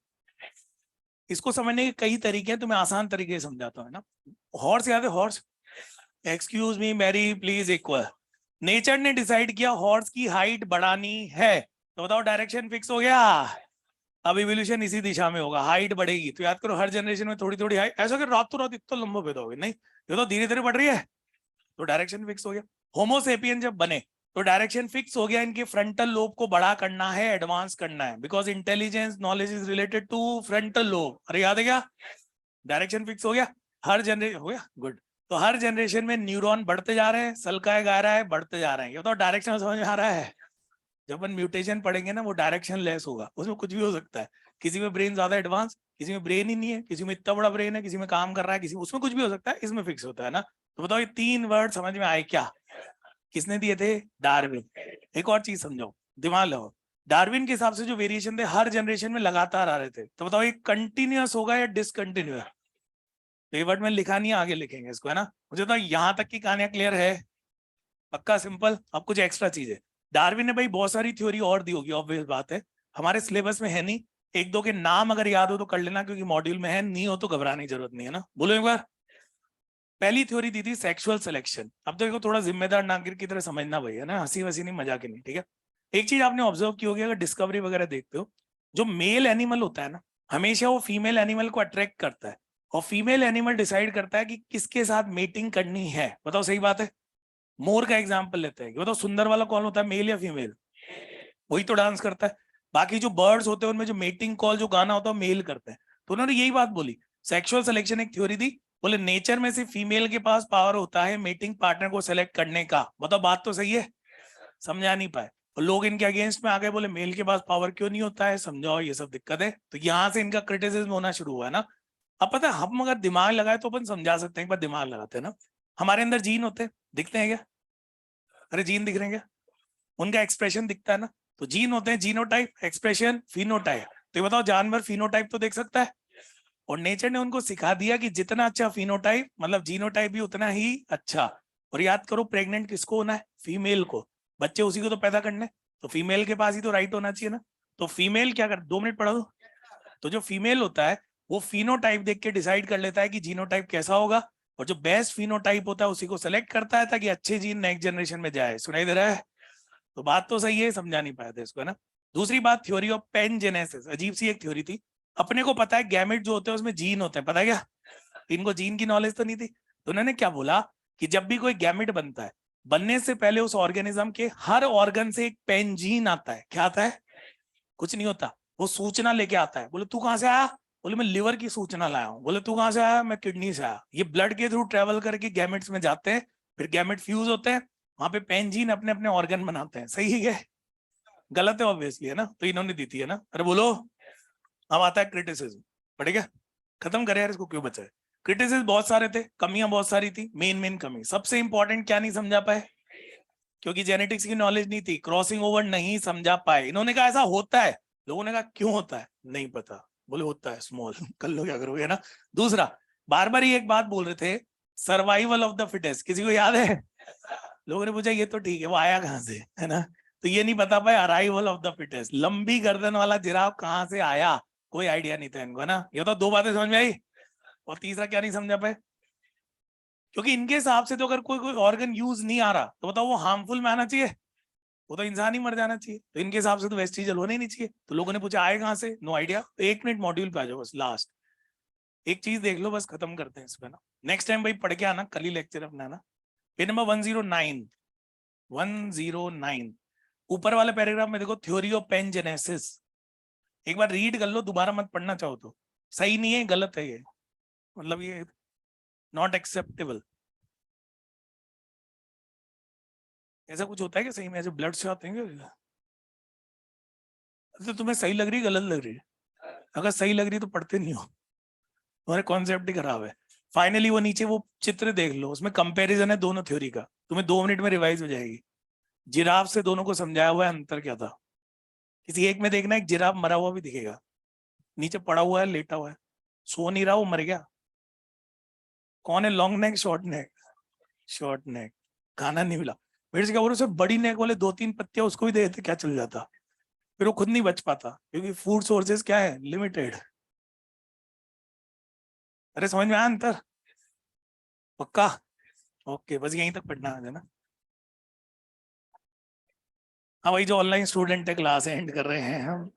इसको समझने के कई तरीके हैं, तो मैं आसान तरीके से समझाता हूँ, है ना। हॉर्स याद है? Horse, excuse me Mary please equal. Nature ने डिसाइड किया हॉर्स की हाइट बढ़ानी है, तो बताओ डायरेक्शन फिक्स हो गया। अब इवोल्यूशन इसी दिशा में होगा, हाइट बढ़ेगी। तो याद करो, हर जनरेशन में थोड़ी थोड़ी हाइट, ऐसा कि रात तो रात इतना लंबा पैदा हो गया, नहीं ये तो धीरे धीरे बढ़ रही है, तो डायरेक्शन फिक्स हो गया। होमोसेपियन जब बने तो डायरेक्शन फिक्स हो गया, इनके फ्रंटल लोब को बड़ा करना है, एडवांस करना है, because intelligence knowledge is related to frontal lobe. अरे याद है क्या? डायरेक्शन फिक्स हो गया, हर जनरेशन हो गया, गुड। तो हर जनरेशन में न्यूरॉन बढ़ते जा रहे हैं, सल्काए गा रहा है, बढ़ते जा रहे हैं। ये तो डायरेक्शन समझ में आ रहा है। जब अपन म्यूटेशन पढ़ेंगे ना, वो डायरेक्शन लेस होगा, उसमें कुछ भी हो सकता है। किसी में ब्रेन ज्यादा एडवांस, किसी में ब्रेन ही नहीं है, किसी में इतना बड़ा ब्रेन है, किसी में काम कर रहा है, किसी उसमें कुछ भी हो सकता है, इसमें फिक्स होता है ना। तो बताओ ये 3 वर्ड समझ में आए क्या? किसने दिए थे? डार्विन। एक और चीज समझो, दिमाग लगाओ। डार्विन के हिसाब से जो वेरिएशन थे हर जनरेशन में लगातार आ रहे थे, तो बताओ ये कंटिन्यूअस होगा या डिसकंटिन्यूअस? तो ये वर्ड में लिखा नहीं है, आगे लिखेंगे इसको, है ना। मुझे तो यहाँ तक की कहानियां क्लियर है, पक्का सिंपल। अब कुछ एक्स्ट्रा चीज है, डार्विन ने भाई बहुत सारी थ्योरी और दी होगी, ऑब्वियस बात है, हमारे सिलेबस में है नहीं। एक दो के नाम अगर याद हो तो कर लेना, क्योंकि मॉड्यूल में है, नहीं हो तो घबराने की जरूरत नहीं है ना। बोलो एक बार। पहली थ्योरी दी थी सेक्सुअल सिलेक्शन। अब देखो थोड़ा जिम्मेदार नागरिक की तरह समझना भाई, है ना, हंसी वसी नहीं, मजाक नहीं, ठीक है। एक चीज आपने ऑब्जर्व की होगी, अगर डिस्कवरी वगैरह देखते हो, जो मेल एनिमल होता है ना, हमेशा वो फीमेल एनिमल को अट्रैक्ट करता है, और फीमेल एनिमल डिसाइड करता है कि किसके साथ मीटिंग करनी है। बताओ सही बात है? मोर का एग्जाम्पल लेते हैं, बताओ सुंदर वाला कौन होता है, मेल या फीमेल? वही तो डांस करता है। बाकी जो बर्ड्स होते हैं उनमें जो मेटिंग कॉल जो गाना होता है मेल करते हैं। तो उन्होंने यही बात बोली, सेक्सुअल सिलेक्शन एक थ्योरी दी, बोले नेचर में से फीमेल के पास पावर होता है मेटिंग पार्टनर को सेलेक्ट करने का। बताओ बात तो सही है? समझा नहीं पाए, और लोग इनके अगेंस्ट में आ गए, बोले मेल के पास पावर क्यों नहीं होता है, समझाओ ये सब दिक्कत है। तो यहाँ से इनका क्रिटिसिज्म होना शुरू हुआ है ना। अब पता है, हम अगर दिमाग लगाए तो अपन समझा सकते हैं, एक बार दिमाग लगाते हैं ना। हमारे अंदर जीन होते हैं, दिखते हैं क्या? अरे जीन दिख रहे हैं क्या? उनका एक्सप्रेशन दिखता है ना। तो जीन होते हैं जीनोटाइप, एक्सप्रेशन फिनोटाइप। तो ये बताओ जानवर फिनोटाइप तो देख सकता है, और नेचर ने उनको सिखा दिया कि जितना अच्छा फिनोटाइप मतलब जीनोटाइप भी उतना ही अच्छा। और याद करो प्रेग्नेंट किसको होना है? फीमेल को। बच्चे उसी को तो पैदा करने, तो फीमेल के पास ही तो राइट होना चाहिए ना। तो फीमेल क्या कर, 2 मिनट पढ़ा दो। तो जो फीमेल होता है वो फिनोटाइप देख के डिसाइड कर लेता है कि जीनोटाइप कैसा होगा, और जो बेस्ट फिनोटाइप होता है उसी को सेलेक्ट करता है ताकि अच्छे जीन नेक्स्ट जनरेशन में जाए। सुनाई दे रहा है? तो बात तो सही है, समझा नहीं पाया था इसको, है ना। दूसरी बात, थ्योरी ऑफ पेनजेनेसिस, अजीब सी एक थ्योरी थी। अपने को पता है गैमेट जो होते हैं उसमें जीन होते हैं, पता है क्या? इनको जीन की नॉलेज तो नहीं थी। तो उन्होंने क्या बोला कि जब भी कोई गैमेट बनता है, बनने से पहले उस ऑर्गेनिज्म के हर ऑर्गन से एक पेनजीन आता है। क्या आता है? कुछ नहीं होता, वो सूचना लेके आता है। बोले तू कहां से आया? बोले मैं लिवर की सूचना लाया हूँ। बोले तू कहां से आया? मैं किडनी से आया। ये ब्लड के थ्रू ट्रेवल करके गैमेट्स में जाते हैं, फिर गैमेट फ्यूज होते हैं, वहां पे पेनजीन अपने अपने ऑर्गन बनाते हैं। सही है? गलत है ऑब्वियसली, है ना। तो इन्होंने दी थी, है ना। अरे बोलो। अब आता है क्रिटिसिज्म, पढ़ेगा? खत्म करे यार इसको, क्यों बचा है? क्रिटिसिज्म बहुत सारे थे, कमियां बहुत सारी थी। मेन मेन कमी सबसे इंपॉर्टेंट क्या नहीं समझा पाए? क्योंकि जेनेटिक्स की नॉलेज नहीं थी, क्रॉसिंग ओवर नहीं समझा पाए। इन्होंने कहा ऐसा होता है, लोगों ने कहा क्यों होता है? नहीं पता। बोले होता है स्मॉल कर लो, क्या करोगे, ना। दूसरा, बार बार ही एक बात बोल रहे थे, सर्वाइवल ऑफ द फिटेस्ट। किसी को याद है? लोगों ने पूछा ये तो ठीक है, वो आया कहां से, है ना। तो ये नहीं बता पाए अराइवल ऑफ द फिटेस्ट, लंबी गर्दन वाला जिराफ कहां से आया, कोई आइडिया नहीं था इनको, है ना। ये तो 2 बातें समझ में आई। और तीसरा क्या नहीं समझा पाए? क्योंकि इनके हिसाब से तो अगर कोई कोई ऑर्गन यूज नहीं आ रहा तो बताओ वो हार्मफुल में आना चाहिए, वो तो इंसान ही मर जाना चाहिए। तो इनके हिसाब से तो वेस्टिजल होने ही नहीं चाहिए। तो लोगों ने पूछा आए कहां से, नो आइडिया। तो 1 मिनट मॉड्यूल पे आ जाओ बस, लास्ट एक चीज देख लो बस, खत्म करते हैं इसमें ना। नेक्स्ट टाइम भाई पढ़ के आना, कल ही लेक्चर अपना ना। पेज नंबर 109, 109 ऊपर वाले पैराग्राफ में देखो, थ्योरी ऑफ पेनजेनेसिस। एक बार रीड कर लो, दोबारा मत पढ़ना चाहो तो। सही नहीं है, गलत है ये, मतलब ये नॉट एक्सेप्टेबल। ऐसा कुछ होता है कि सही में ऐसे ब्लड से आते हैं क्या? तो तुम्हें सही लग रही है, गलत लग रही है? अगर सही लग रही है तो पढ़ते नहीं हो, तुम्हारे कॉन्सेप्ट ही खराब है। फाइनली वो नीचे वो चित्र देख लो, उसमें कंपैरिजन है दोनों थ्योरी का, तुम्हें 2 मिनट में रिवाइज हो जाएगी। जिराफ से दोनों को समझाया हुआ है, अंतर क्या था। किसी एक में देखना, एक जिराफ मरा हुआ भी दिखेगा, नीचे पड़ा हुआ है, लेटा हुआ है, सो नहीं रहा, वो मर गया। कौन है लॉन्ग नेक शॉर्ट नेक? शॉर्ट नेक। खाना नहीं मिला, मेरे से क्या बोलो, सिर्फ बड़ी नेक वाले 2-3 पत्तियां उसको भी दे देते, क्या चल जाता। फिर वो खुद नहीं बच पाता, क्योंकि फूड सोर्सेज क्या है, लिमिटेड। अरे समझ में आया अंतर? पक्का? ओके, बस यहीं तक पढ़ना है ना। हाँ भाई, जो ऑनलाइन स्टूडेंट है क्लास एंड कर रहे हैं हम।